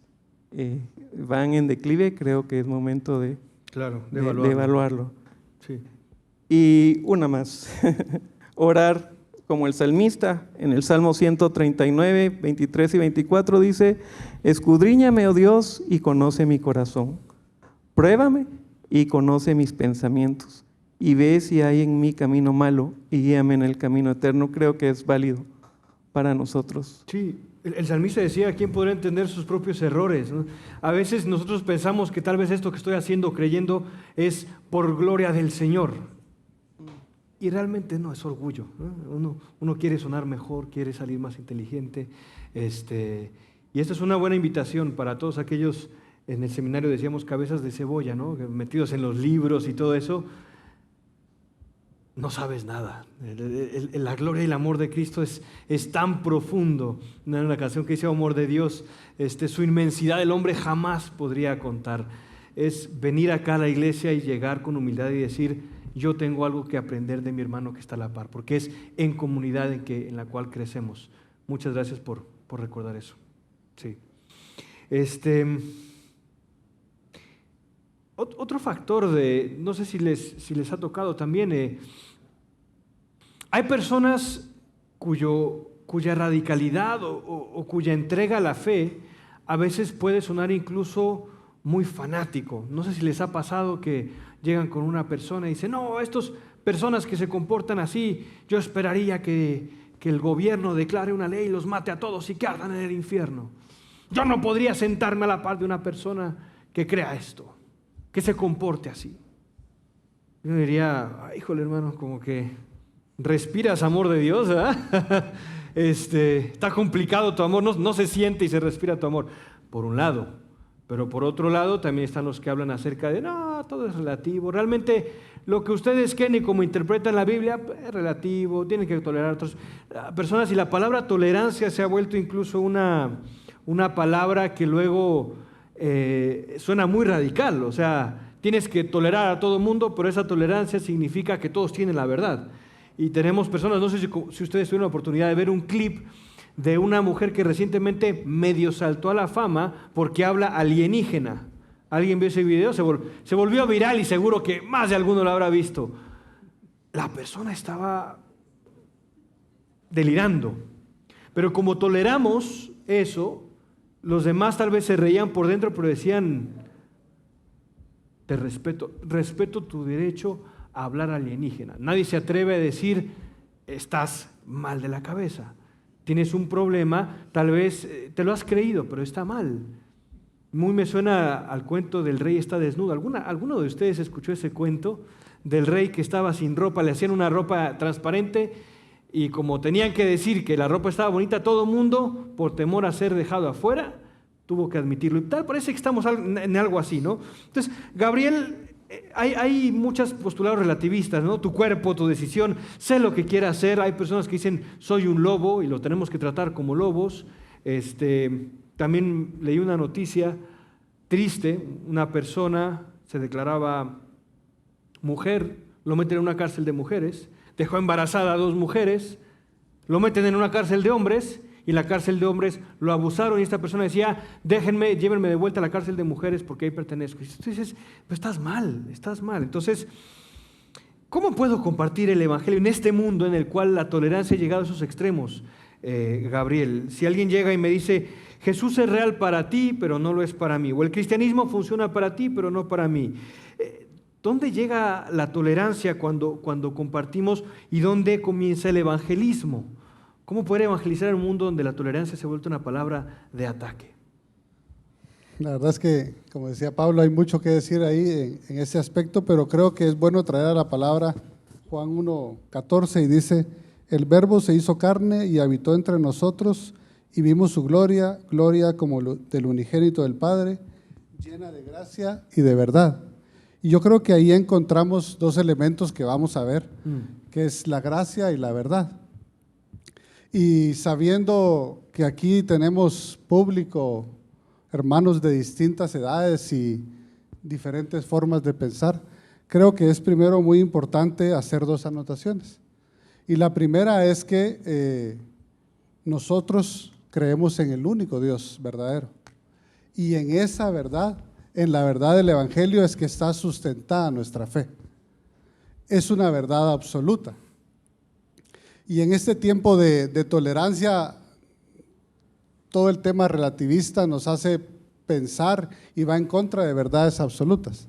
van en declive, creo que es momento de evaluarlo. Sí. Y una más, orar como el salmista en el Salmo 139, 23 y 24 dice: escudriñame, oh Dios, y conoce mi corazón. Pruébame y conoce mis pensamientos, y ve si hay en mí camino malo, y guíame en el camino eterno. Creo que es válido para nosotros. Sí, el salmista decía: ¿quién podrá entender sus propios errores? ¿No? A veces nosotros pensamos que tal vez esto que estoy haciendo, creyendo, es por gloria del Señor. Y realmente no, es orgullo, ¿no? Uno quiere sonar mejor, quiere salir más inteligente. Y esta es una buena invitación para todos aquellos, en el seminario decíamos cabezas de cebolla, ¿no? Metidos en los libros y todo eso. No sabes nada. La gloria y el amor de Cristo es tan profundo. Una canción que dice amor de Dios, su inmensidad el hombre jamás podría contar. Es venir acá a la iglesia y llegar con humildad y decir: yo tengo algo que aprender de mi hermano que está a la par, porque es en comunidad en la cual crecemos. Muchas gracias por recordar eso. Sí. Otro factor no sé si les ha tocado también, hay personas cuya radicalidad o cuya entrega a la fe a veces puede sonar incluso muy fanático. No sé si les ha pasado que llegan con una persona y dicen: no, estas personas que se comportan así, yo esperaría que el gobierno declare una ley y los mate a todos y que ardan en el infierno. Yo no podría sentarme a la par de una persona que crea esto, que se comporte así. Yo diría: híjole, hermano, como que respiras amor de Dios, ¿verdad? Está complicado tu amor, no se siente y se respira tu amor, por un lado. Pero por otro lado también están los que hablan acerca de: no, todo es relativo. Realmente lo que ustedes creen y como interpretan la Biblia es relativo, tienen que tolerar a otras personas. Y la palabra tolerancia se ha vuelto incluso una palabra que luego suena muy radical. O sea, tienes que tolerar a todo el mundo, pero esa tolerancia significa que todos tienen la verdad. Y tenemos personas, no sé si ustedes tuvieron la oportunidad de ver un clip de una mujer que recientemente medio saltó a la fama porque habla alienígena. ¿Alguien vio ese video? Se volvió viral y seguro que más de alguno lo habrá visto. La persona estaba delirando. Pero como toleramos eso, los demás tal vez se reían por dentro, pero decían: te respeto tu derecho a hablar alienígena. Nadie se atreve a decir: estás mal de la cabeza. Tienes un problema, tal vez te lo has creído, pero está mal. Muy me suena al cuento del rey está desnudo. ¿Alguno de ustedes escuchó ese cuento del rey que estaba sin ropa? Le hacían una ropa transparente y como tenían que decir que la ropa estaba bonita, todo el mundo, por temor a ser dejado afuera, tuvo que admitirlo. Y tal parece que estamos en algo así, ¿no? Entonces, Gabriel... Hay muchos postulados relativistas, ¿no? Tu cuerpo, tu decisión, sé lo que quiera hacer. Hay personas que dicen: soy un lobo y lo tenemos que tratar como lobos. También leí una noticia triste. Una persona se declaraba mujer, lo meten en una cárcel de mujeres, dejó embarazada a 2 mujeres, lo meten en una cárcel de hombres. Y en la cárcel de hombres lo abusaron y esta persona decía: déjenme, llévenme de vuelta a la cárcel de mujeres porque ahí pertenezco. Y tú dices: pero estás mal. Entonces, ¿cómo puedo compartir el evangelio en este mundo en el cual la tolerancia ha llegado a esos extremos? Gabriel. Si alguien llega y me dice, Jesús es real para ti, pero no lo es para mí, o el cristianismo funciona para ti, pero no para mí, ¿dónde llega la tolerancia cuando compartimos y dónde comienza el evangelismo? ¿Cómo poder evangelizar en un mundo donde la tolerancia se ha vuelto una palabra de ataque? La verdad es que, como decía Pablo, hay mucho que decir ahí en ese aspecto, pero creo que es bueno traer a la palabra Juan 1:14 y dice, el Verbo se hizo carne y habitó entre nosotros y vimos su gloria, gloria como del unigénito del Padre, llena de gracia y de verdad. Y yo creo que ahí encontramos dos elementos que vamos a ver, que es la gracia y la verdad. Y sabiendo que aquí tenemos público, hermanos de distintas edades y diferentes formas de pensar, creo que es primero muy importante hacer dos anotaciones. Y la primera es que nosotros creemos en el único Dios verdadero. Y en esa verdad, en la verdad del Evangelio es que está sustentada nuestra fe. Es una verdad absoluta. Y en este tiempo de tolerancia, todo el tema relativista nos hace pensar y va en contra de verdades absolutas.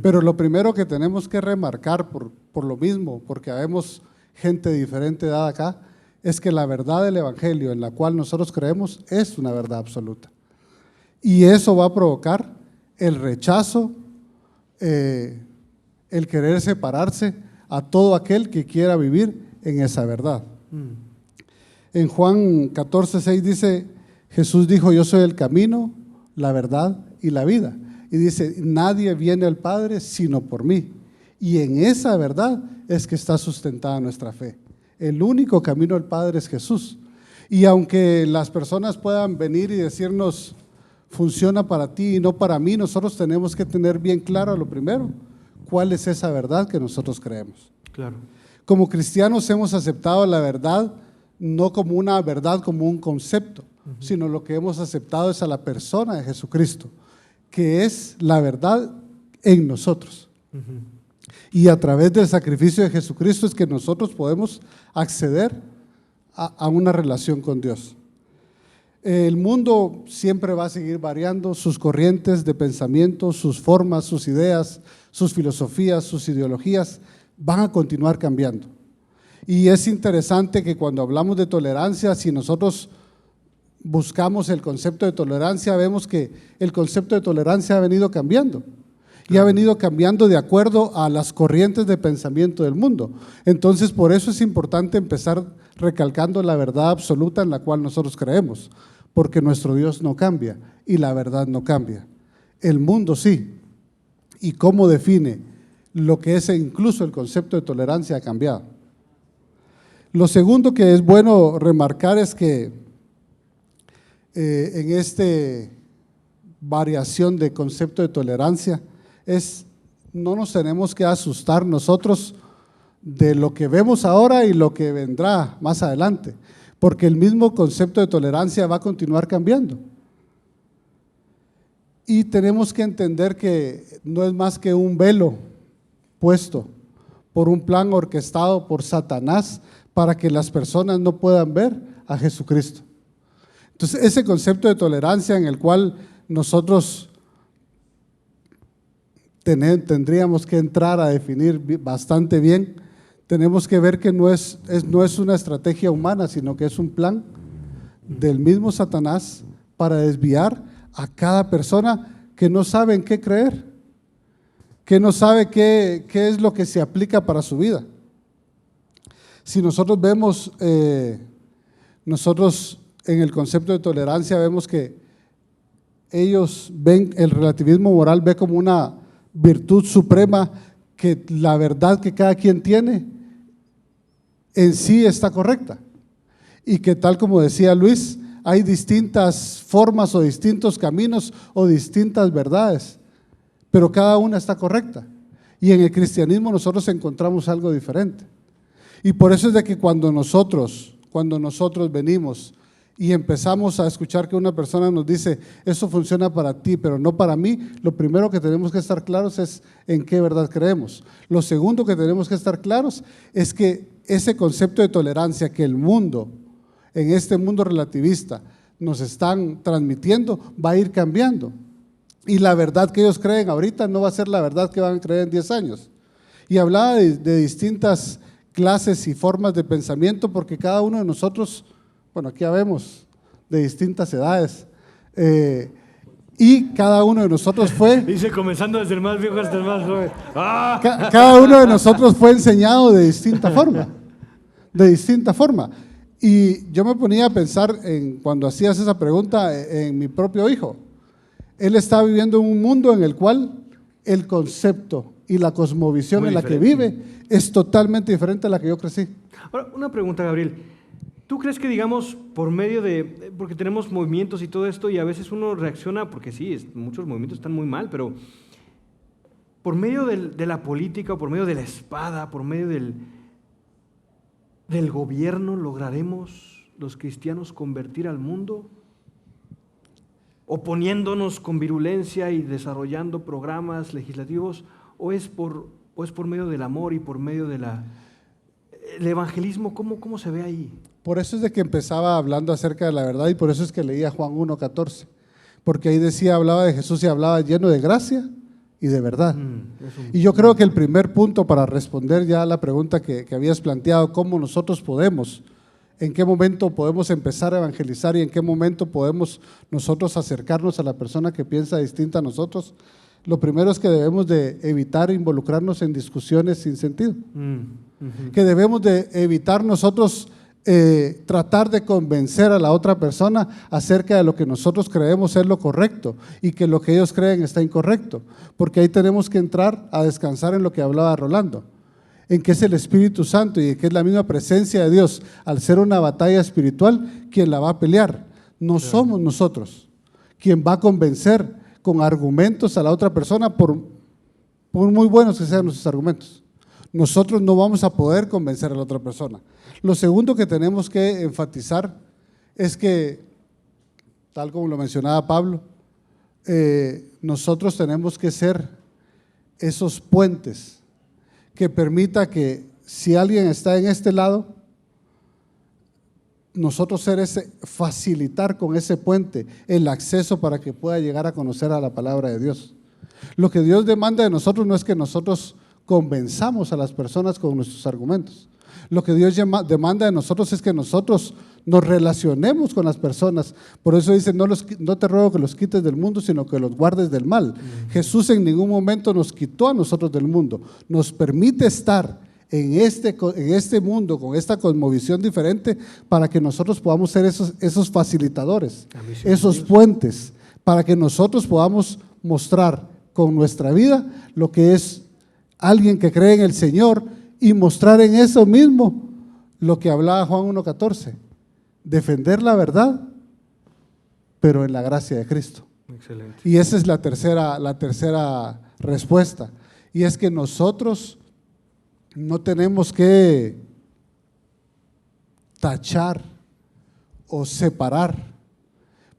Pero lo primero que tenemos que remarcar por lo mismo, porque habemos gente de diferente edad acá, es que la verdad del Evangelio en la cual nosotros creemos es una verdad absoluta. Y eso va a provocar el rechazo, el querer separarse a todo aquel que quiera vivir en esa verdad. En Juan 14:6 dice, Jesús dijo, yo soy el camino, la verdad y la vida. Y dice, nadie viene al Padre sino por mí. Y en esa verdad es que está sustentada nuestra fe. El único camino al Padre es Jesús. Y aunque las personas puedan venir y decirnos, funciona para ti y no para mí, nosotros tenemos que tener bien claro lo primero, cuál es esa verdad que nosotros creemos. Claro. Como cristianos hemos aceptado la verdad no como una verdad, como un concepto, sino lo que hemos aceptado es a la persona de Jesucristo, que es la verdad en nosotros. Y a través del sacrificio de Jesucristo es que nosotros podemos acceder a una relación con Dios. El mundo siempre va a seguir variando, sus corrientes de pensamiento, sus formas, sus ideas, sus filosofías, sus ideologías van a continuar cambiando. Y es interesante que cuando hablamos de tolerancia, si nosotros buscamos el concepto de tolerancia, vemos que el concepto de tolerancia ha venido cambiando. Y ha venido cambiando de acuerdo a las corrientes de pensamiento del mundo. Entonces, por eso es importante empezar recalcando la verdad absoluta en la cual nosotros creemos, porque nuestro Dios no cambia y la verdad no cambia. El mundo sí. ¿Y cómo define lo que es incluso el concepto de tolerancia ha cambiado? Lo segundo que es bueno remarcar es que en esta variación de concepto de tolerancia, no nos tenemos que asustar nosotros de lo que vemos ahora y lo que vendrá más adelante, porque el mismo concepto de tolerancia va a continuar cambiando. Y tenemos que entender que no es más que un velo puesto por un plan orquestado por Satanás para que las personas no puedan ver a Jesucristo. Entonces, ese concepto de tolerancia en el cual nosotros tendríamos que entrar a definir bastante bien, tenemos que ver que no es una estrategia humana, sino que es un plan del mismo Satanás para desviar a cada persona que no sabe en qué creer, que no sabe qué es lo que se aplica para su vida. Si nosotros vemos, nosotros en el concepto de tolerancia vemos que ellos ven, el relativismo moral ve como una virtud suprema, que la verdad que cada quien tiene en sí está correcta y que, tal como decía Luis, hay distintas formas o distintos caminos o distintas verdades, pero cada una está correcta. Y en el cristianismo nosotros encontramos algo diferente. Y por eso es de que cuando nosotros venimos y empezamos a escuchar que una persona nos dice, eso funciona para ti, pero no para mí, lo primero que tenemos que estar claros es en qué verdad creemos. Lo segundo que tenemos que estar claros es que ese concepto de tolerancia que el mundo en este mundo relativista nos están transmitiendo, va a ir cambiando. Y la verdad que ellos creen ahorita no va a ser la verdad que van a creer en 10 años. Y hablaba de distintas clases y formas de pensamiento, porque cada uno de nosotros, bueno, aquí ya vemos, de distintas edades, y cada uno de nosotros fue… Dice, comenzando desde el más viejo hasta el más joven. ¡Ah! Cada uno de nosotros fue enseñado de distinta forma, de distinta forma. Y yo me ponía a pensar, cuando hacías esa pregunta, en mi propio hijo. Él está viviendo en un mundo en el cual el concepto y la cosmovisión en la que vive es totalmente diferente a la que yo crecí. Ahora, una pregunta, Gabriel. ¿Tú crees que, digamos, por medio de, porque tenemos movimientos y todo esto, y a veces uno reacciona, porque sí, muchos movimientos están muy mal, pero por medio de la política, por medio de la espada, por medio del gobierno, lograremos los cristianos convertir al mundo? ¿Oponiéndonos con virulencia y desarrollando programas legislativos? ¿O es por medio del amor y por medio del evangelismo? ¿Cómo se ve ahí? Por eso es de que empezaba hablando acerca de la verdad, y por eso es que leía Juan 1:14, porque ahí decía, hablaba de Jesús y hablaba lleno de gracia y de verdad. Y yo creo que el primer punto para responder ya a la pregunta que habías planteado, cómo nosotros podemos, en qué momento podemos empezar a evangelizar y en qué momento podemos nosotros acercarnos a la persona que piensa distinta a nosotros, lo primero es que debemos de evitar involucrarnos en discusiones sin sentido, que debemos de evitar nosotros tratar de convencer a la otra persona acerca de lo que nosotros creemos ser lo correcto y que lo que ellos creen está incorrecto, porque ahí tenemos que entrar a descansar en lo que hablaba Rolando, en que es el Espíritu Santo y que es la misma presencia de Dios, al ser una batalla espiritual, quien la va a pelear. No somos nosotros quien va a convencer con argumentos a la otra persona, por muy buenos que sean nuestros argumentos. Nosotros no vamos a poder convencer a la otra persona. Lo segundo que tenemos que enfatizar es que, tal como lo mencionaba Pablo, nosotros tenemos que ser esos puentes que permita que si alguien está en este lado, nosotros facilitar con ese puente el acceso para que pueda llegar a conocer a la palabra de Dios. Lo que Dios demanda de nosotros no es que nosotros convenzamos a las personas con nuestros argumentos. Lo que Dios demanda de nosotros es que nosotros nos relacionemos con las personas. Por eso dice, no te ruego que los quites del mundo, sino que los guardes del mal. Jesús en ningún momento nos quitó a nosotros del mundo. Nos permite estar en este mundo, con esta cosmovisión diferente, para que nosotros podamos ser esos facilitadores, esos puentes, para que nosotros podamos mostrar con nuestra vida lo que es alguien que cree en el Señor y mostrar en eso mismo lo que hablaba Juan 1:14, defender la verdad, pero en la gracia de Cristo. Excelente. Y esa es la tercera respuesta, y es que nosotros no tenemos que tachar o separar,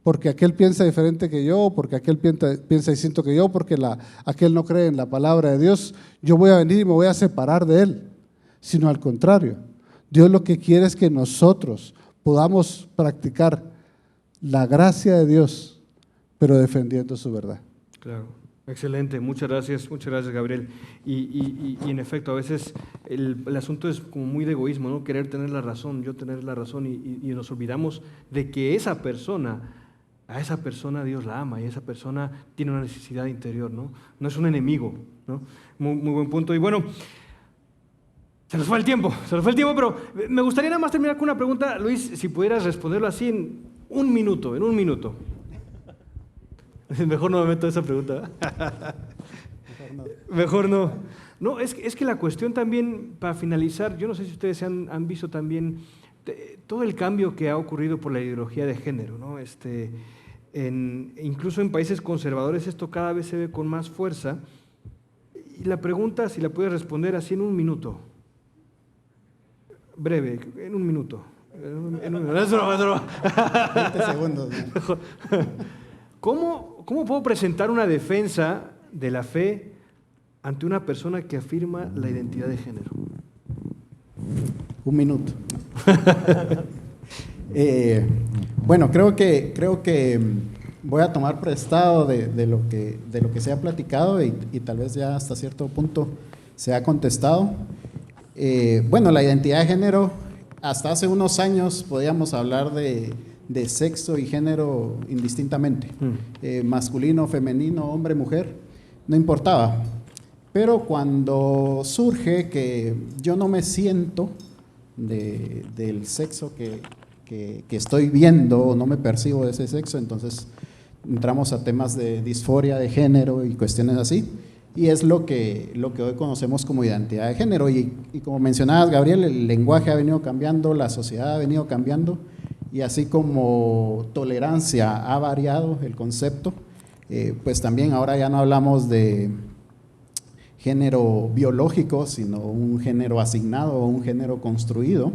porque aquel piensa diferente que yo, porque aquel piensa distinto que yo, porque aquel no cree en la palabra de Dios, yo voy a venir y me voy a separar de él, sino al contrario. Dios lo que quiere es que nosotros podamos practicar la gracia de Dios, pero defendiendo su verdad. Claro. Excelente, muchas gracias Gabriel. Y en efecto, a veces el asunto es como muy de egoísmo, ¿no? Querer tener la razón, yo tener la razón, y nos olvidamos de que a esa persona Dios la ama y esa persona tiene una necesidad interior, ¿no? No es un enemigo, ¿no? Muy buen punto. Y bueno, se nos fue el tiempo, pero me gustaría nada más terminar con una pregunta, Luis, si pudieras responderlo así en un minuto. Mejor no me meto a esa pregunta. Mejor no. No, es que la cuestión también, para finalizar, yo no sé si ustedes han visto también todo el cambio que ha ocurrido por la ideología de género, ¿no? Incluso en países conservadores esto cada vez se ve con más fuerza. Y la pregunta, si la puedes responder así en un minuto. Breve, en un minuto. Es broma. 20 segundos. ¿Cómo puedo presentar una defensa de la fe ante una persona que afirma la identidad de género? 1 minuto. Bueno, creo que voy a tomar prestado de lo que se ha platicado y tal vez ya hasta cierto punto se ha contestado. Bueno, la identidad de género, hasta hace unos años podíamos hablar de sexo y género indistintamente, masculino, femenino, hombre, mujer, no importaba. Pero cuando surge que yo no me siento del sexo que estoy viendo o no me percibo de ese sexo, entonces entramos a temas de disforia de género y cuestiones así, y es lo que hoy conocemos como identidad de género. Y como mencionabas, Gabriel, el lenguaje ha venido cambiando, la sociedad ha venido cambiando, y así como tolerancia ha variado el concepto, pues también ahora ya no hablamos de género biológico, sino un género asignado o un género construido,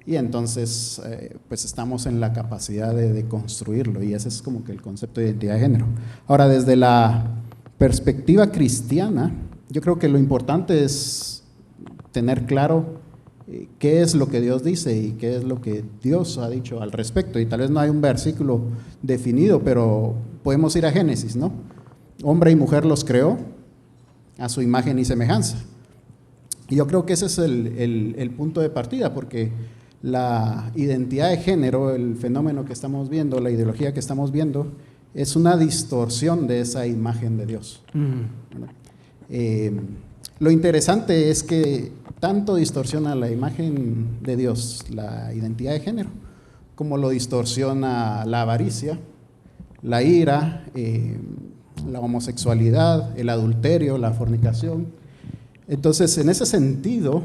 y entonces pues estamos en la capacidad de construirlo, y ese es como que el concepto de identidad de género. Ahora, desde la perspectiva cristiana, yo creo que lo importante es tener claro qué es lo que Dios dice y qué es lo que Dios ha dicho al respecto, y tal vez no hay un versículo definido, pero podemos ir a Génesis, ¿no? Hombre y mujer los creó a su imagen y semejanza. Y yo creo que ese es el punto de partida, porque la identidad de género, el fenómeno que estamos viendo, la ideología que estamos viendo, es una distorsión de esa imagen de Dios. Lo interesante es que tanto distorsiona la imagen de Dios, la identidad de género, como lo distorsiona la avaricia, la ira, la homosexualidad, el adulterio, la fornicación. Entonces, en ese sentido,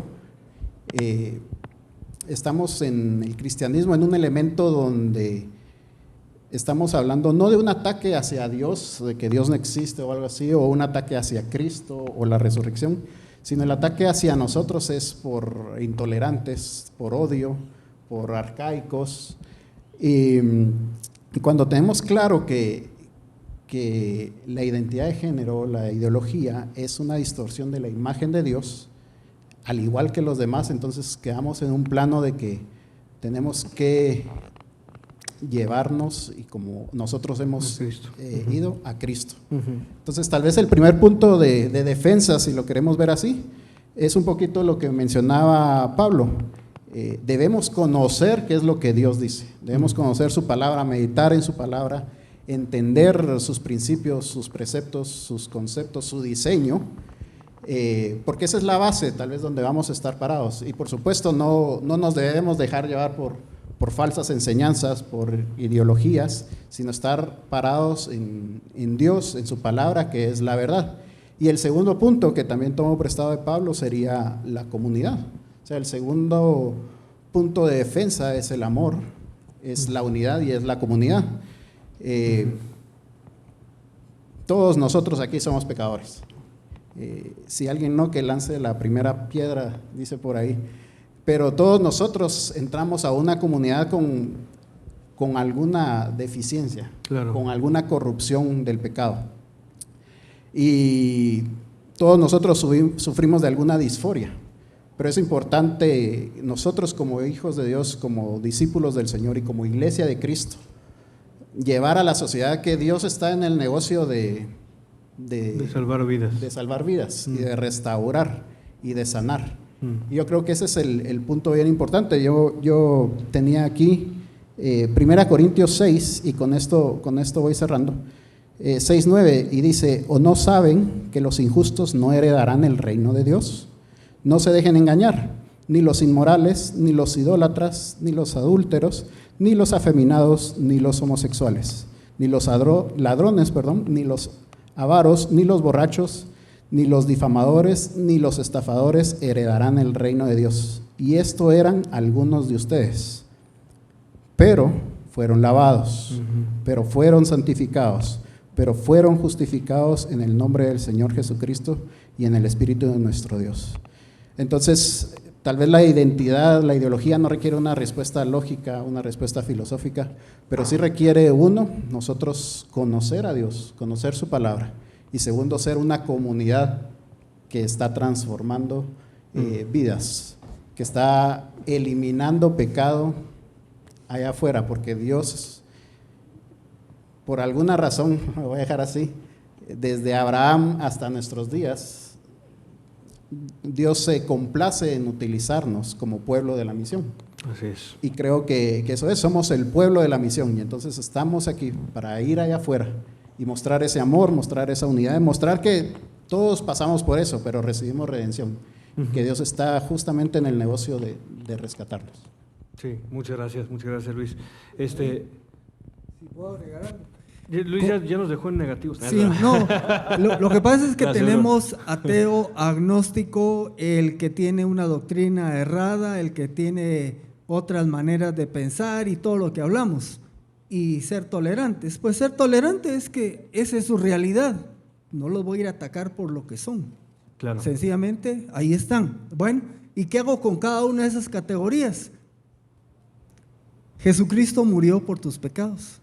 estamos en el cristianismo en un elemento donde estamos hablando no de un ataque hacia Dios, de que Dios no existe o algo así, o un ataque hacia Cristo o la resurrección, sino el ataque hacia nosotros es por intolerantes, por odio, por arcaicos. Y cuando tenemos claro que la identidad de género, la ideología, es una distorsión de la imagen de Dios, al igual que los demás, entonces quedamos en un plano de que tenemos que llevarnos, y como nosotros hemos ido, a Cristo. Entonces, tal vez el primer punto de defensa, si lo queremos ver así, es un poquito lo que mencionaba Pablo. Debemos conocer qué es lo que Dios dice, debemos conocer su palabra, meditar en su palabra, entender sus principios, sus preceptos, sus conceptos, su diseño, porque esa es la base tal vez donde vamos a estar parados. Y por supuesto no nos debemos dejar llevar por falsas enseñanzas, por ideologías, sino estar parados en Dios, en su palabra, que es la verdad. Y el segundo punto, que también tomo prestado de Pablo, sería la comunidad. O sea, el segundo punto de defensa es el amor, es la unidad y es la comunidad. Todos nosotros aquí somos pecadores. Si alguien no, que lance la primera piedra, dice por ahí. Pero todos nosotros entramos a una comunidad con alguna deficiencia, claro, con alguna corrupción del pecado. Y todos nosotros sufrimos de alguna disforia. Pero es importante, nosotros como hijos de Dios, como discípulos del Señor y como iglesia de Cristo, llevar a la sociedad que Dios está en el negocio de salvar vidas. De salvar vidas y de restaurar y de sanar. Y yo creo que ese es el punto bien importante. Yo tenía aquí 1 Corintios 6, y con esto voy cerrando, 6:9, y dice: ¿o no saben que los injustos no heredarán el reino de Dios? No se dejen engañar, ni los inmorales, ni los idólatras, ni los adúlteros, ni los afeminados, ni los homosexuales, ni los ladrones, ni los avaros, ni los borrachos, ni los difamadores, ni los estafadores heredarán el reino de Dios. Y esto eran algunos de ustedes, pero fueron lavados, pero fueron santificados, pero fueron justificados en el nombre del Señor Jesucristo y en el Espíritu de nuestro Dios. Entonces, tal vez la identidad, la ideología no requiere una respuesta lógica, una respuesta filosófica, pero sí requiere, uno, nosotros conocer a Dios, conocer su palabra, y segundo, ser una comunidad que está transformando vidas, que está eliminando pecado allá afuera, porque Dios, por alguna razón, me voy a dejar así, desde Abraham hasta nuestros días, Dios se complace en utilizarnos como pueblo de la misión. Así es. Y creo que eso es, somos el pueblo de la misión, y entonces estamos aquí para ir allá afuera y mostrar ese amor, mostrar esa unidad, mostrar que todos pasamos por eso, pero recibimos redención, que Dios está justamente en el negocio de rescatarnos. Sí, muchas gracias Luis. Si puedo agregar algo. Luis ya nos dejó en negativos. Sí, no, lo que pasa es que Gracias, tenemos ateo, agnóstico, el que tiene una doctrina errada, el que tiene otras maneras de pensar y todo lo que hablamos. Y ser tolerantes. Pues ser tolerante es que esa es su realidad. No los voy a ir a atacar por lo que son. Claro. Sencillamente, ahí están. Bueno, ¿y qué hago con cada una de esas categorías? Jesucristo murió por tus pecados.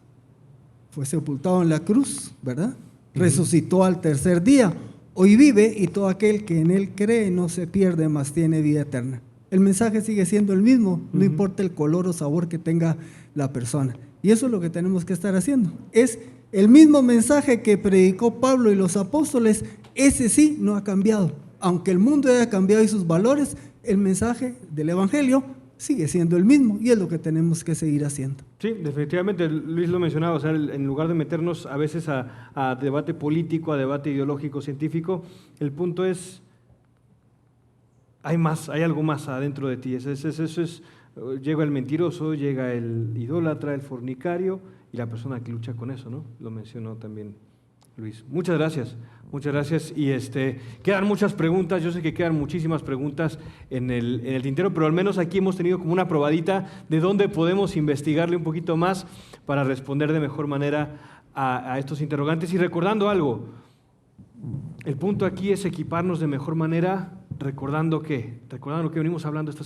Fue sepultado en la cruz, ¿verdad? Resucitó al tercer día. Hoy vive y todo aquel que en él cree no se pierde, mas tiene vida eterna. El mensaje sigue siendo el mismo, no importa el color o sabor que tenga la persona. Y eso es lo que tenemos que estar haciendo. Es el mismo mensaje que predicó Pablo y los apóstoles, ese sí no ha cambiado. Aunque el mundo haya cambiado y sus valores, el mensaje del Evangelio sigue siendo el mismo y es lo que tenemos que seguir haciendo. Sí, definitivamente, Luis lo mencionaba, o sea, en lugar de meternos a veces a debate político, a debate ideológico, científico, el punto es, hay más, hay algo más adentro de ti. Eso es, llega el mentiroso, llega el idólatra, el fornicario y la persona que lucha con eso, ¿no? Lo mencionó también Luis. Muchas gracias y quedan muchas preguntas, yo sé que quedan muchísimas preguntas en el tintero, pero al menos aquí hemos tenido como una probadita de dónde podemos investigarle un poquito más para responder de mejor manera a estos interrogantes. Y recordando algo, el punto aquí es equiparnos de mejor manera, recordando lo que venimos hablando esas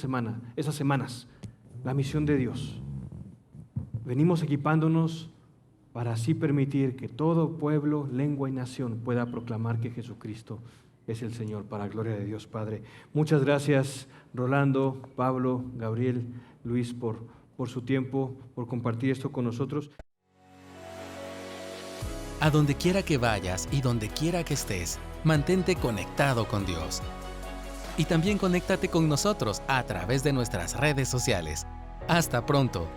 semanas, la misión de Dios. Venimos equipándonos para así permitir que todo pueblo, lengua y nación pueda proclamar que Jesucristo es el Señor, para gloria de Dios Padre. Muchas gracias, Rolando, Pablo, Gabriel, Luis, por su tiempo, por compartir esto con nosotros. A donde quiera que vayas y donde quiera que estés, mantente conectado con Dios. Y también conéctate con nosotros a través de nuestras redes sociales. Hasta pronto.